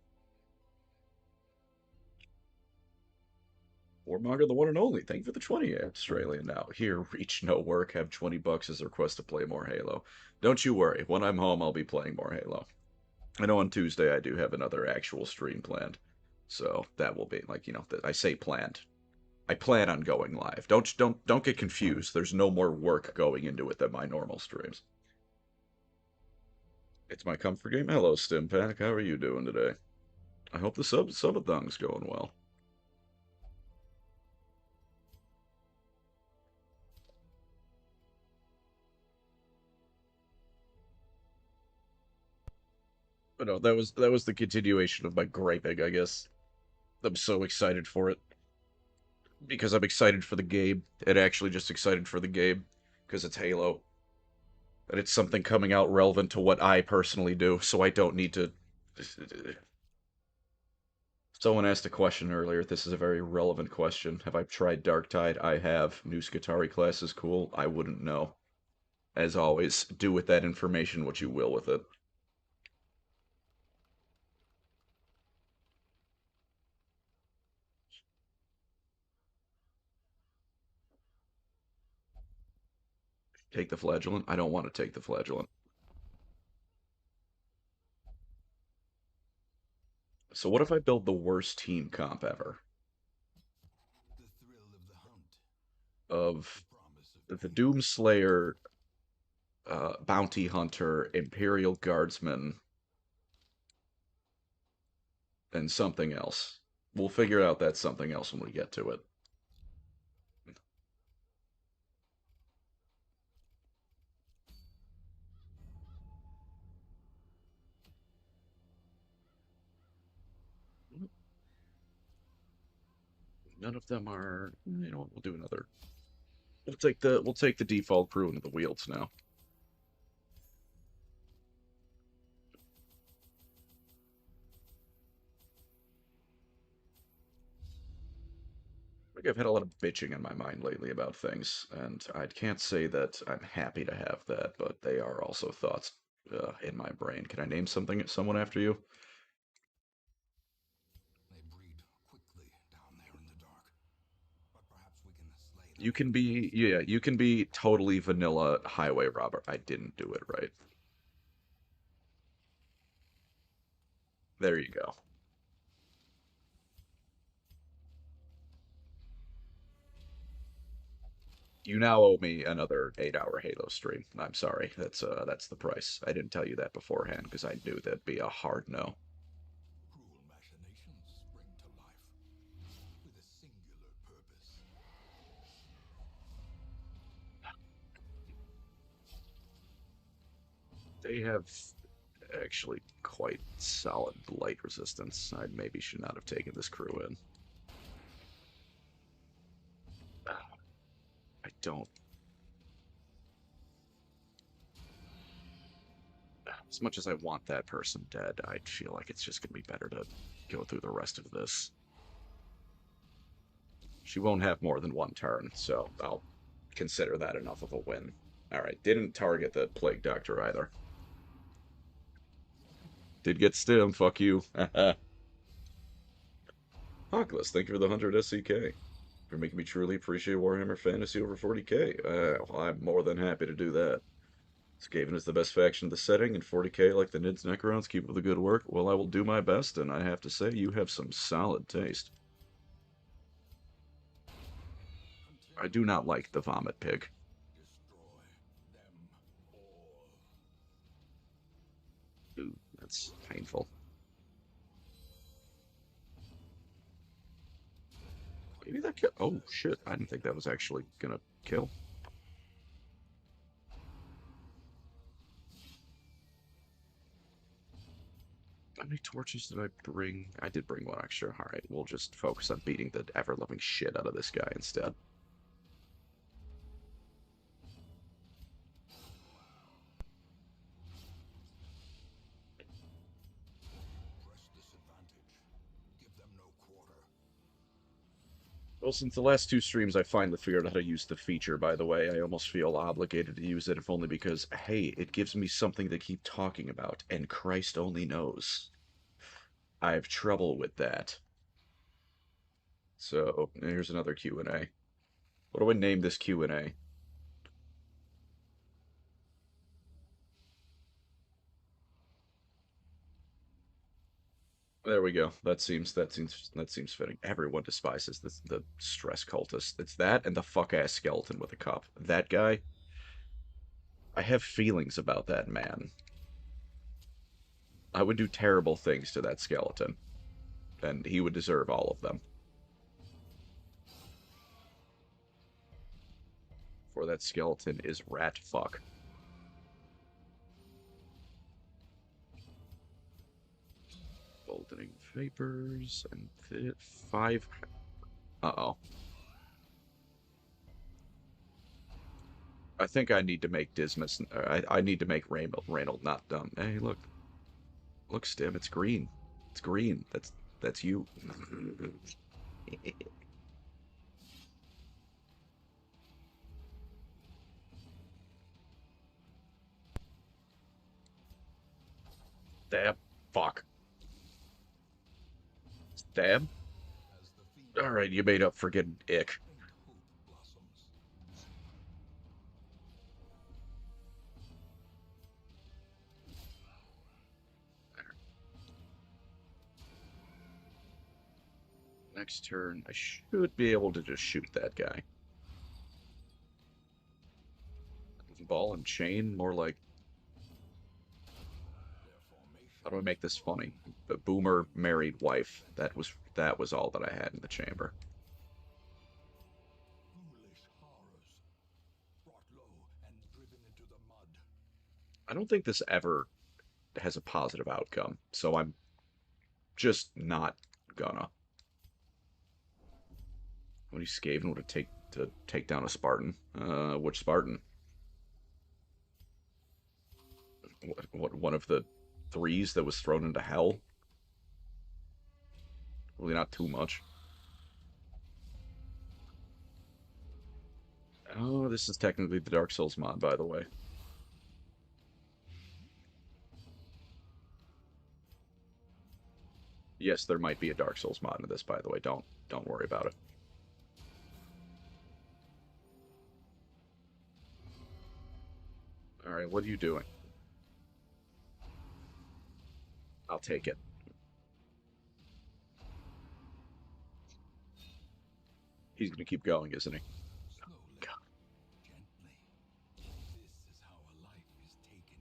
Warmonger, the one and only. Thank you for the 20, Australian. Now, here, reach no work, have $20 as a request to play more Halo. Don't you worry, when I'm home, I'll be playing more Halo. I know on Tuesday I do have another actual stream planned. So that will be like, I say planned. I plan on going live. Don't get confused. There's no more work going into it than my normal streams. It's my comfort game. Hello, Stimpack. How are you doing today? I hope the subathon's going well. But no, that was the continuation of my griping, I guess. I'm so excited for it because I'm excited for the game and actually just excited for the game because it's Halo and it's something coming out relevant to what I personally do, so I don't need to. Someone asked a question earlier. This is a very relevant question. Have I tried Darktide? I have. New Skitarii class is cool. I wouldn't know. As always, do with that information what you will with it. Take the flagellant? I don't want to take the flagellant. So what if I build the worst team comp ever? The thrill of the hunt, the Of promise of the payday. Doomslayer, Bounty Hunter, Imperial Guardsman, and something else. We'll figure out that something else when we get to it. None of them are. You know what? We'll do another. We'll take the default crew into the Wields now. Like I've had a lot of bitching in my mind lately about things, and I can't say that I'm happy to have that, but they are also thoughts in my brain. Can I name someone after you? They breed quickly down there in the dark. But perhaps we can slay them You can from the be, dust. yeah, you can be totally vanilla highway robber. I didn't do it right. There you go. You now owe me another 8-hour Halo stream. I'm sorry. That's the price. I didn't tell you that beforehand because I knew that'd be a hard no. Cruel machinations spring to life with a singular purpose. They have actually quite solid light resistance. I maybe should not have taken this crew in. I don't. As much as I want that person dead, I feel like it's just going to be better to go through the rest of this. She won't have more than one turn, so I'll consider that enough of a win. Alright, didn't target the Plague Doctor either. Did get stim, fuck you. Hawkless, thank you for the 100 SCK. For making me truly appreciate Warhammer Fantasy over 40k. Well, I'm more than happy to do that. Skaven is the best faction of the setting, and 40k like the Nids Necrons. Keep up the good work. Well, I will do my best, and I have to say, you have some solid taste. I Until do we not like must the Vomit Pig. destroy them all. Ooh, that's painful. Maybe that kill. Oh, Success shit. I didn't doesn't think that was happen actually once. gonna kill. How many torches did I bring? I did bring one extra. Alright, we'll just focus on beating the ever-loving shit out of this guy instead. Press this advantage. Give them no quarter. Well, since the last two streams, I finally figured out how to use the feature, by the way. I almost feel obligated to use it, if only because, hey, it gives me something to keep talking about, and Christ only knows. I have trouble with that. So, here's another Q&A. What do I name this Q&A? There we go. That seems fitting. Everyone despises the stress cultist. It's that and the fuck ass skeleton with a cup. That guy, I have feelings about that man. I would do terrible things to that skeleton, and he would deserve all of them. For that skeleton is rat fuck. Boldening vapors and five. Uh-oh. I think I need to make Dismas. I need to make Reynold not dumb. Hey, look, Stim. It's green. It's green. That's you. Stab. Fuck. Stab. As the All female right, you made up for getting ick. faint hope blossoms. Next turn, I should be able to just shoot that guy. Ball and chain, more like. Their How do I formations make this funny? bloom. The boomer married wife. That was all that I had in the chamber. Foolish horrors, brought low and driven into the mud. I don't think this ever has a positive outcome, so I'm just not gonna. What do you Skaven would take down a Spartan? Which Spartan? What one of the threes that was thrown into hell? Really not too much. Oh, this is technically the Dark Souls mod, by the way. Yes, there might be a Dark Souls mod in this, by the way. Don't worry about it. All right, what are you doing? I'll take it. He's gonna keep going, isn't he? Slowly, God. gently. This is how a life is taken.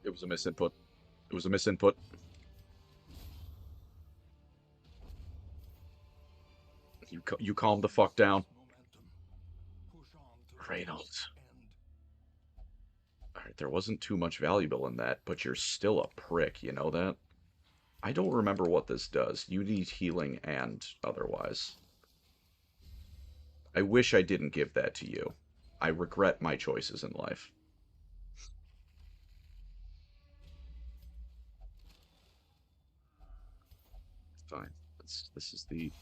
It was a misinput. It was a misinput. You calm the fuck Seize down, this momentum. Push on to the life's Reynolds. end. All right, there wasn't too much valuable in that, but you're still a prick. You know that? I don't remember what this does. You need healing and otherwise. I wish I didn't give that to you. I regret my choices in life. Fine. This is the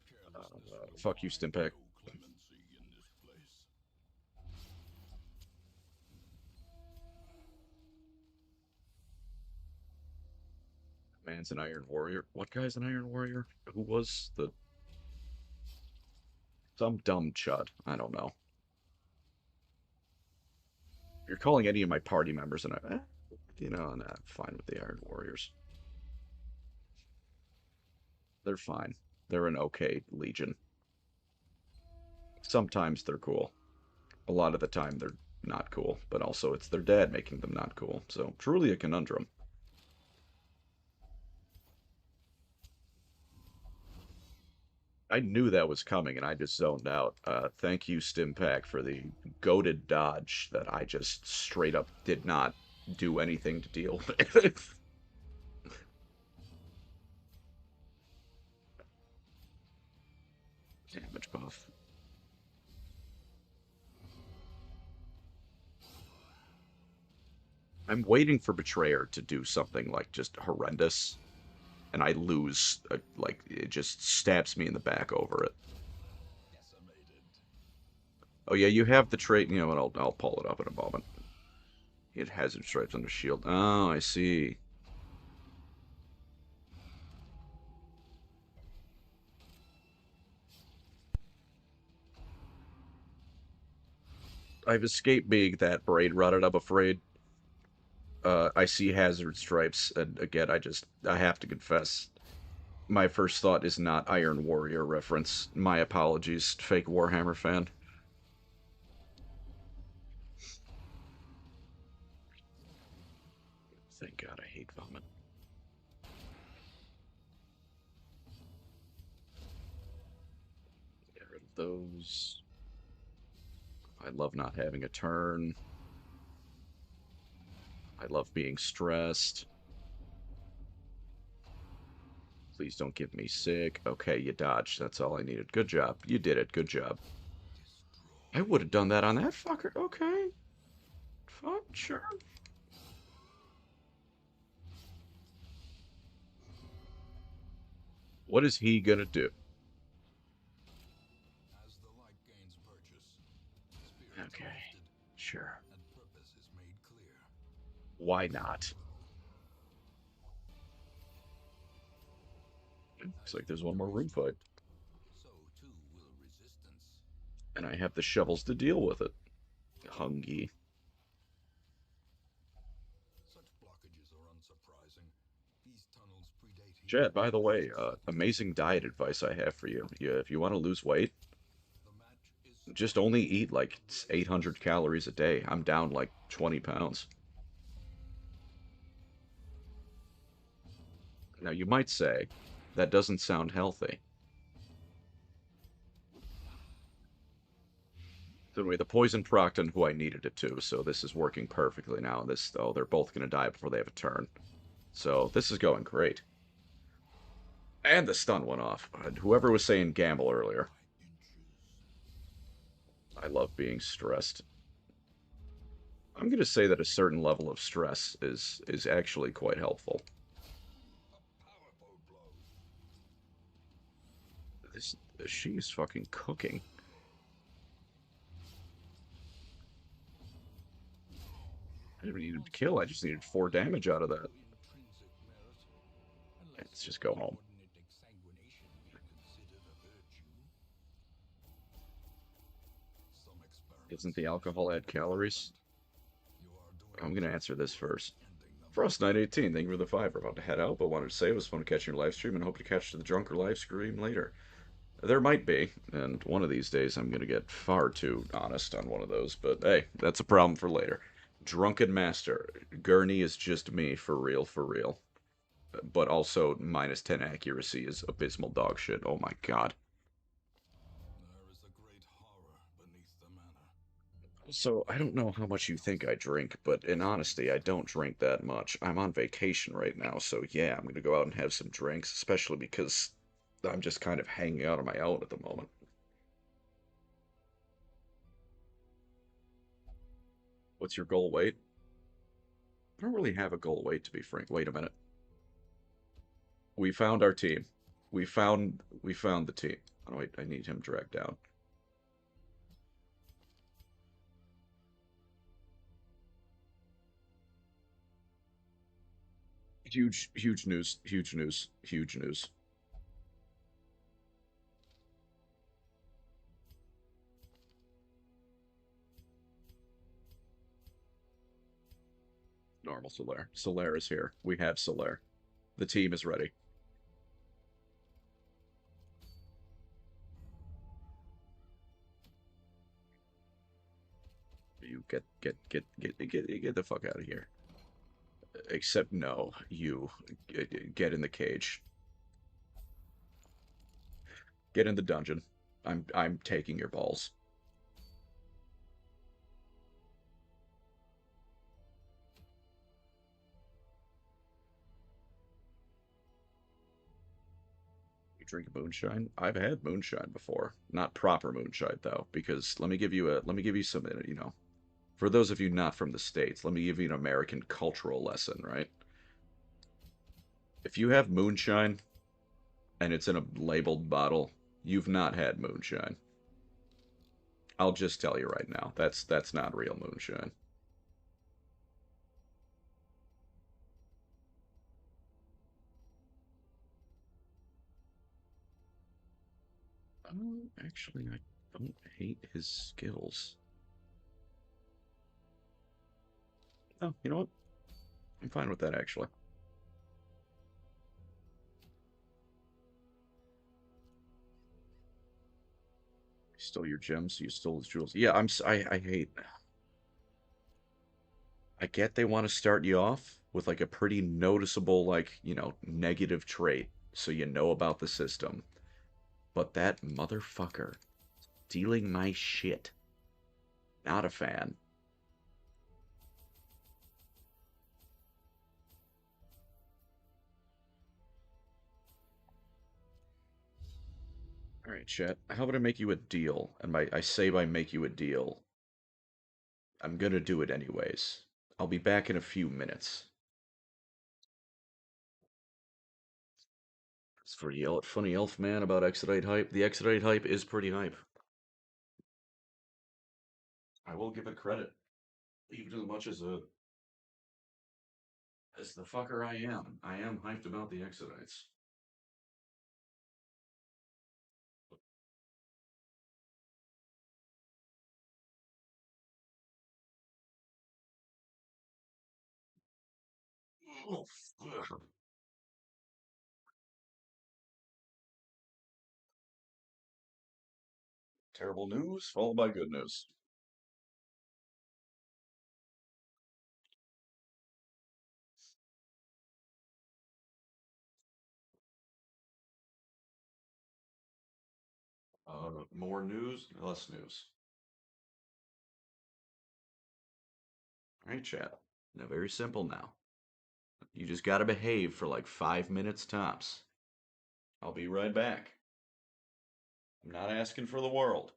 Carelessness will fuck you, find Stimpack. no clemency in this place. Man's an Iron Warrior. What guy's an Iron Warrior? Who was the some dumb chud? I don't know. You're calling any of my party members, and nah, I'm fine with the Iron Warriors. They're fine. They're an okay legion. Sometimes they're cool. A lot of the time they're not cool, but also it's their dad making them not cool. So truly a conundrum. I knew that was coming and I just zoned out. Thank you, Stimpack, for the goaded dodge that I just straight up did not do anything to deal with. Damage buff. I'm waiting for Betrayer to do something like just horrendous, and I lose. Like it just stabs me in the back over it. Decimated. Oh yeah, you have the trait. You know what? I'll pull it up in a moment. It hazard stripes under shield. Oh, I see. I've escaped being that brain rotted. I'm afraid. I see hazard stripes, and again, I have to confess, my first thought is not Iron Warrior reference. My apologies, fake Warhammer fan. Thank God, I hate vomit. Get rid of those. I love not having a turn. I love being stressed. Please don't give me sick. Okay, you dodged. That's all I needed. Good job. You did it. Good job. I would have done that on that fucker. Okay. Fuck, sure. What is he gonna do? As the light gains purchase, spirits are Okay. lifted, Sure. and purpose is made clear. Why not? Looks As like there's one more victories room fight. mount, so too will resistance. And I have the shovels to deal with it. Hungy. Such blockages are unsurprising. These tunnels predate Jet, human by the way, existence. amazing diet advice I have for you. If you want to lose weight, The match is just strong. only eat like The blade 800 slips. calories a day. I'm down like 20 pounds. Now, you might say, that doesn't sound healthy. Anyway, the poison procced on who I needed it to, so this is working perfectly now. Oh, they're both going to die before they have a turn. So this is going great. And the stun went off. Whoever was saying gamble earlier. By inches. I love being stressed. I'm going to say that a certain level of stress is actually quite helpful. A powerful blow. This she is fucking cooking. I didn't need to kill. I just needed 4 damage out of that. Intrinsic merit, unless Let's just go home. inordinate exsanguination be considered a virtue. Some Doesn't experiments the alcohol add calories? you are I'm doomed going to answer this first. ending them. Frost Knight 18, thank you for the 5. We're about to head out, but wanted to say it was fun catching your live stream and hope to catch the drunker live stream later. There might be, and one of these days I'm going to get far too honest on one of those, but hey, that's a problem for later. Drunken Master. Gurney is just me, for real, for real. But also, minus 10 accuracy is abysmal dog shit. Oh my god. There is a great horror beneath the manor. So, I don't know how much you think I drink, but in honesty, I don't drink that much. I'm on vacation right now, so yeah, I'm gonna go out and have some drinks, especially because I'm just kind of hanging out on my own at the moment. What's your goal weight? I don't really have a goal weight, to be frank. Wait a minute. We found our team. We found the team. Oh wait, I need him dragged down. Huge news, huge news, huge news. Normal Solaire. Solaire is here. We have Solaire. The team is ready. You get the fuck out of here. Except no, you get in the cage. Get in the dungeon. I'm taking your balls. You drink moonshine? I've had moonshine before. Not proper moonshine though, because let me give you some, for those of you not from the States, let me give you an American cultural lesson, right? If you have moonshine and it's in a labeled bottle, you've not had moonshine. I'll just tell you right now, that's not real moonshine. Actually, I don't hate his skills. Oh, you know what? I'm fine with that, actually. You stole your gems, so you stole his jewels. Yeah, I hate. I get they want to start you off with like a pretty noticeable, like, negative trait, so you know about the system. But that motherfucker stealing my shit. Not a fan. All right, chat. How about I make you a deal? And I say by make you a deal, I'm gonna do it anyways. I'll be back in a few minutes. It's for yell funny elf man about Exodite hype. The Exodite hype is pretty hype. I will give it credit, even as much as the fucker I am. I am hyped about the Exodites. Oh, terrible news followed by good news. More news, less news. All right, chat. Now, very simple now. You just gotta behave for like 5 minutes tops. I'll be right back. I'm not asking for the world.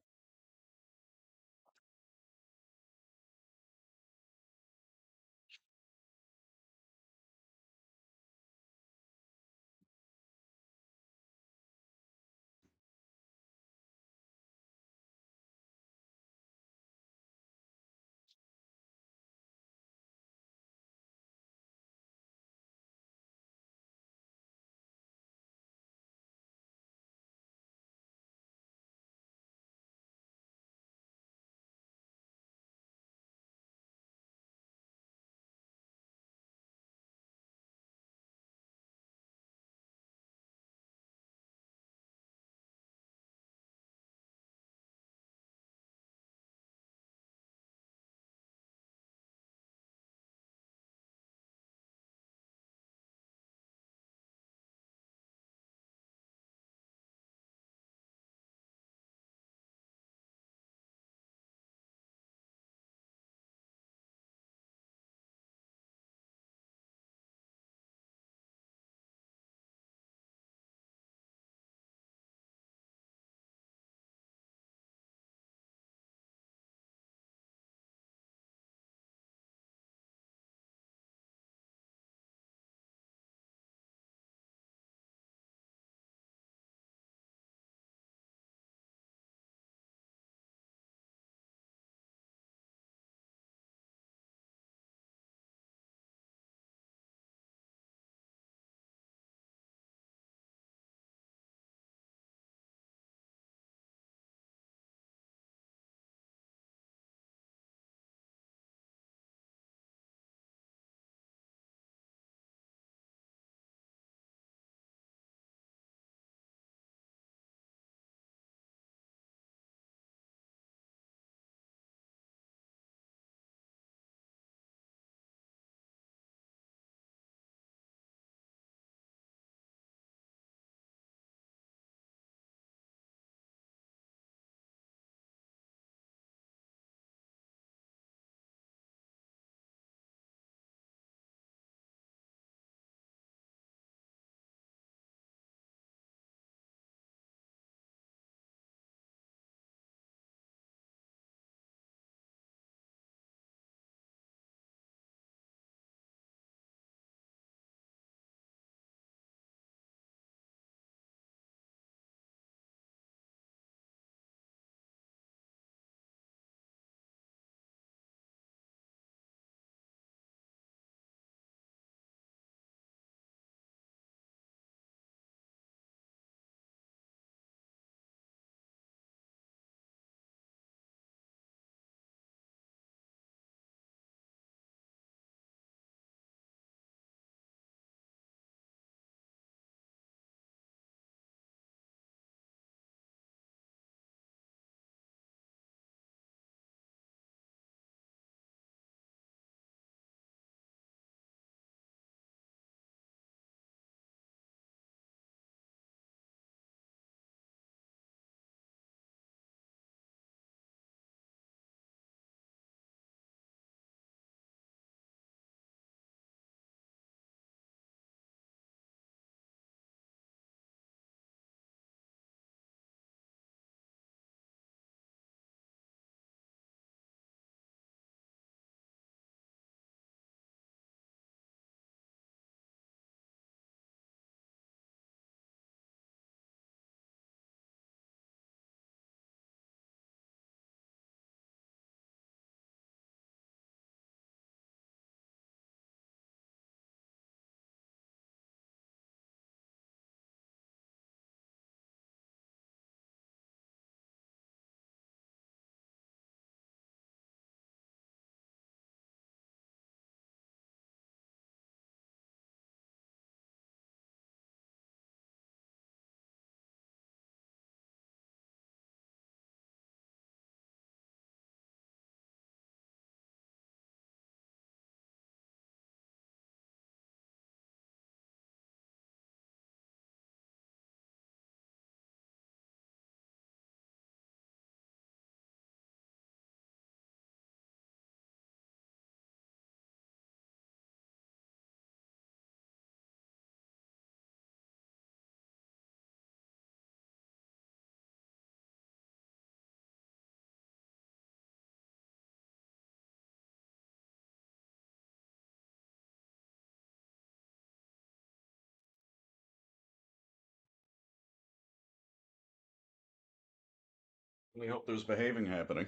We hope there's behaving happening.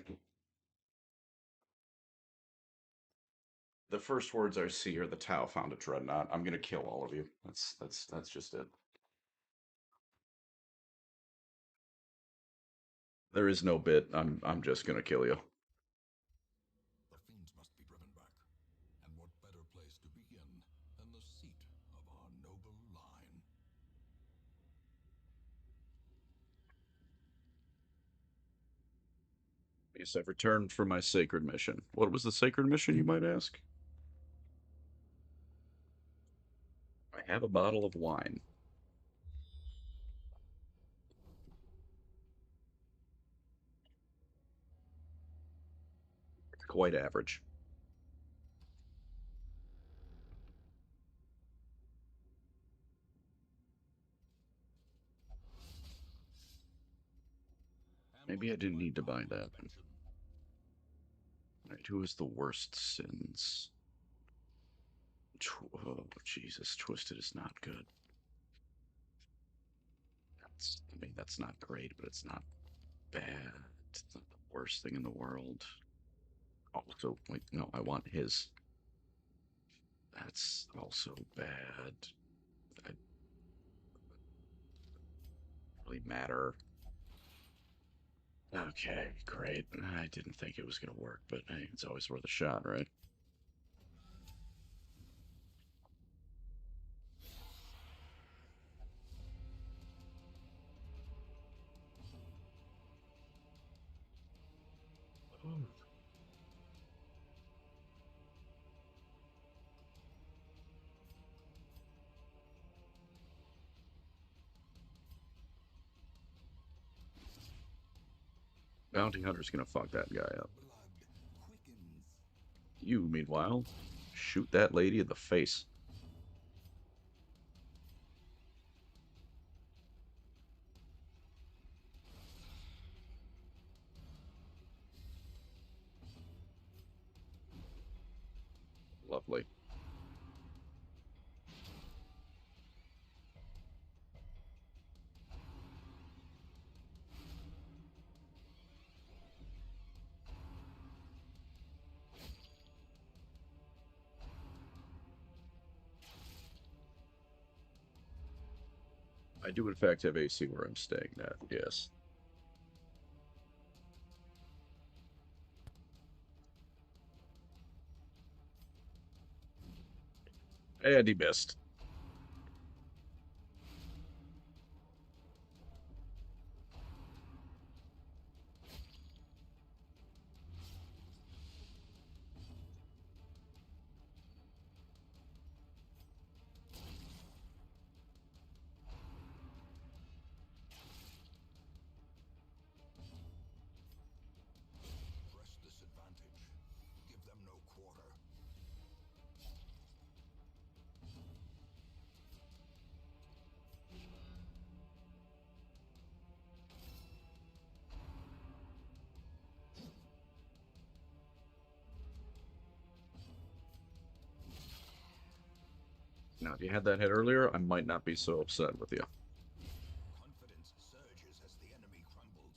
The first words I see are the Tau found a dreadnought. I'm gonna kill all of you. That's just it. There is no bit. I'm just gonna kill you. The fiends must be driven back. And what better place to begin than the seat of our noble line? Yes, I've returned from my sacred mission. What was the sacred mission, you might ask? I have a bottle of wine. Quite average. Maybe I Ambushed didn't by need to buy power that. expansion. Right, who is the worst sins? Oh, Jesus, Twisted is not good. I mean, that's not great, but it's not bad. It's not the worst thing in the world. Also, wait, no, I want his. That's also bad. I really matter. Okay, great. I didn't think it was gonna work, but hey, it's always worth a shot, right? Ooh. Bounty Hunter's gonna fuck that guy up. Blood quickens. You, meanwhile, shoot that lady in the face. Lovely. I do, in fact, have AC where I'm staying at, yes. And he missed. Press this advantage. Give them no quarter. Now, if you had that hit earlier, I might not be so upset with you. Confidence surges as the enemy crumbles.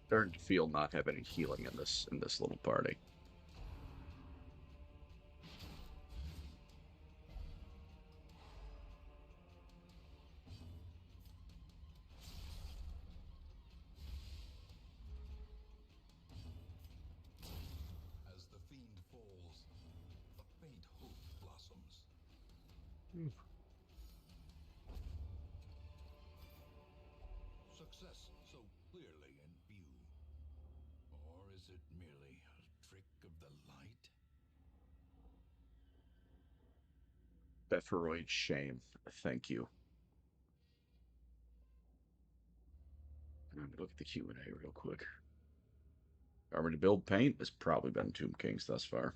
Starting to feel not have any healing in this little party. As the fiend falls, a faint hope blossoms. Success so clearly in view. Or is it merely a trick of the light? Bepharoid shame. Thank you. Look at the Q&A real quick. Armored to build paint has probably been Tomb Kings thus far.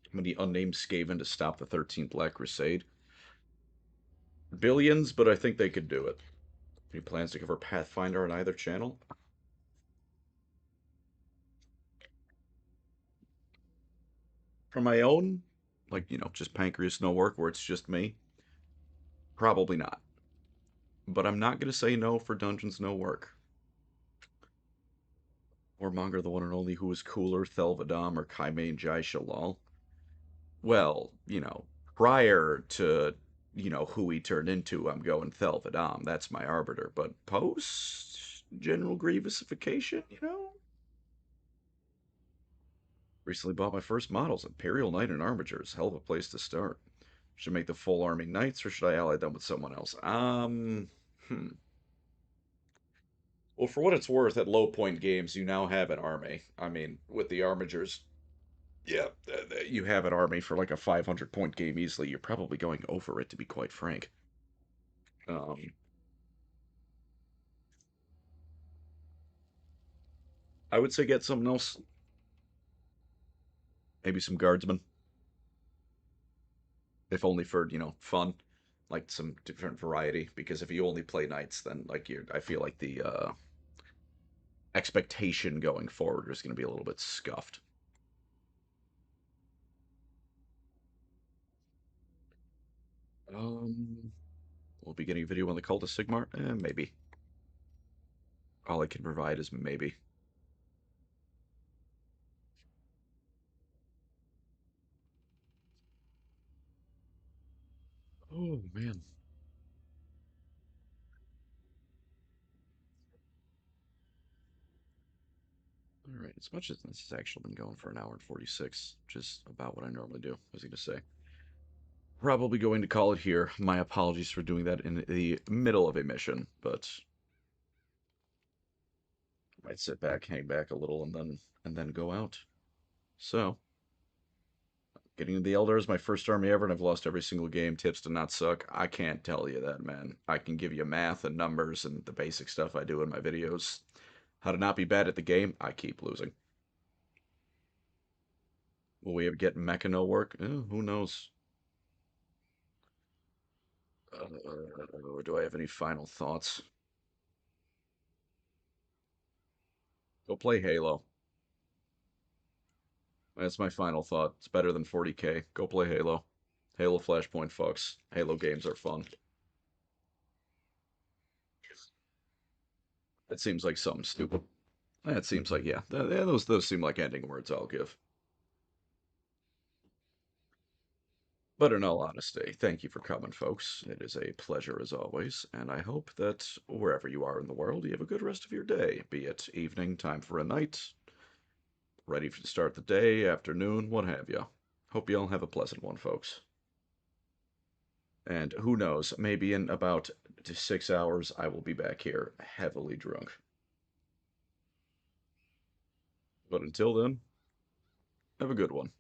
How many unnamed Skaven to stop the 13th Black Crusade? Billions, but I think they could do it. Any plans to cover Pathfinder on either channel? For my own, like, just Pancreas No Work, where it's just me? Probably not. But I'm not going to say no for Dungeons No Work. Warmonger, the one and only, who is cooler, Thelvadam or Kaimane Jai Shalal? Well, prior to, who he turned into, I'm going Thelvadam. That's my arbiter. But post General Grievousification. Recently bought my first models, Imperial Knight and Armigers. Hell of a place to start. Should I make the full army knights, or should I ally them with someone else? Well, for what it's worth, at low point games, you now have an army. I mean, with the Armigers, yeah, you have an army for like a 500 point game easily. You're probably going over it, to be quite frank. Um, I would say get something else. Maybe some guardsmen, if only for, fun. Like some different variety. Because if you only play knights, then I feel like the expectation going forward is going to be a little bit scuffed. We'll be getting a video on the cult of Sigmar? Maybe. All I can provide is maybe. Oh, man. All right, as much as this has actually been going for an hour and 46, which is about what I normally do, I was going to say. Probably going to call it here. My apologies for doing that in the middle of a mission, but I might sit back, hang back a little, and then go out. So, getting into the Elder is my first army ever, and I've lost every single game. Tips to not suck. I can't tell you that, man. I can give you math and numbers and the basic stuff I do in my videos. How to not be bad at the game? I keep losing. Will we ever get Mecha no work? Who knows? Do I have any final thoughts? Go play Halo. That's my final thought. It's better than 40K. Go play Halo. Halo Flashpoint fucks. Halo games are fun. That seems like something stupid. That seems like, yeah. Those seem like ending words I'll give. But in all honesty, thank you for coming, folks. It is a pleasure as always, and I hope that wherever you are in the world, you have a good rest of your day, be it evening, time for a night, ready to start the day, afternoon, what have you. Hope you all have a pleasant one, folks. And who knows, maybe in about 6 hours, I will be back here heavily drunk. But until then, have a good one.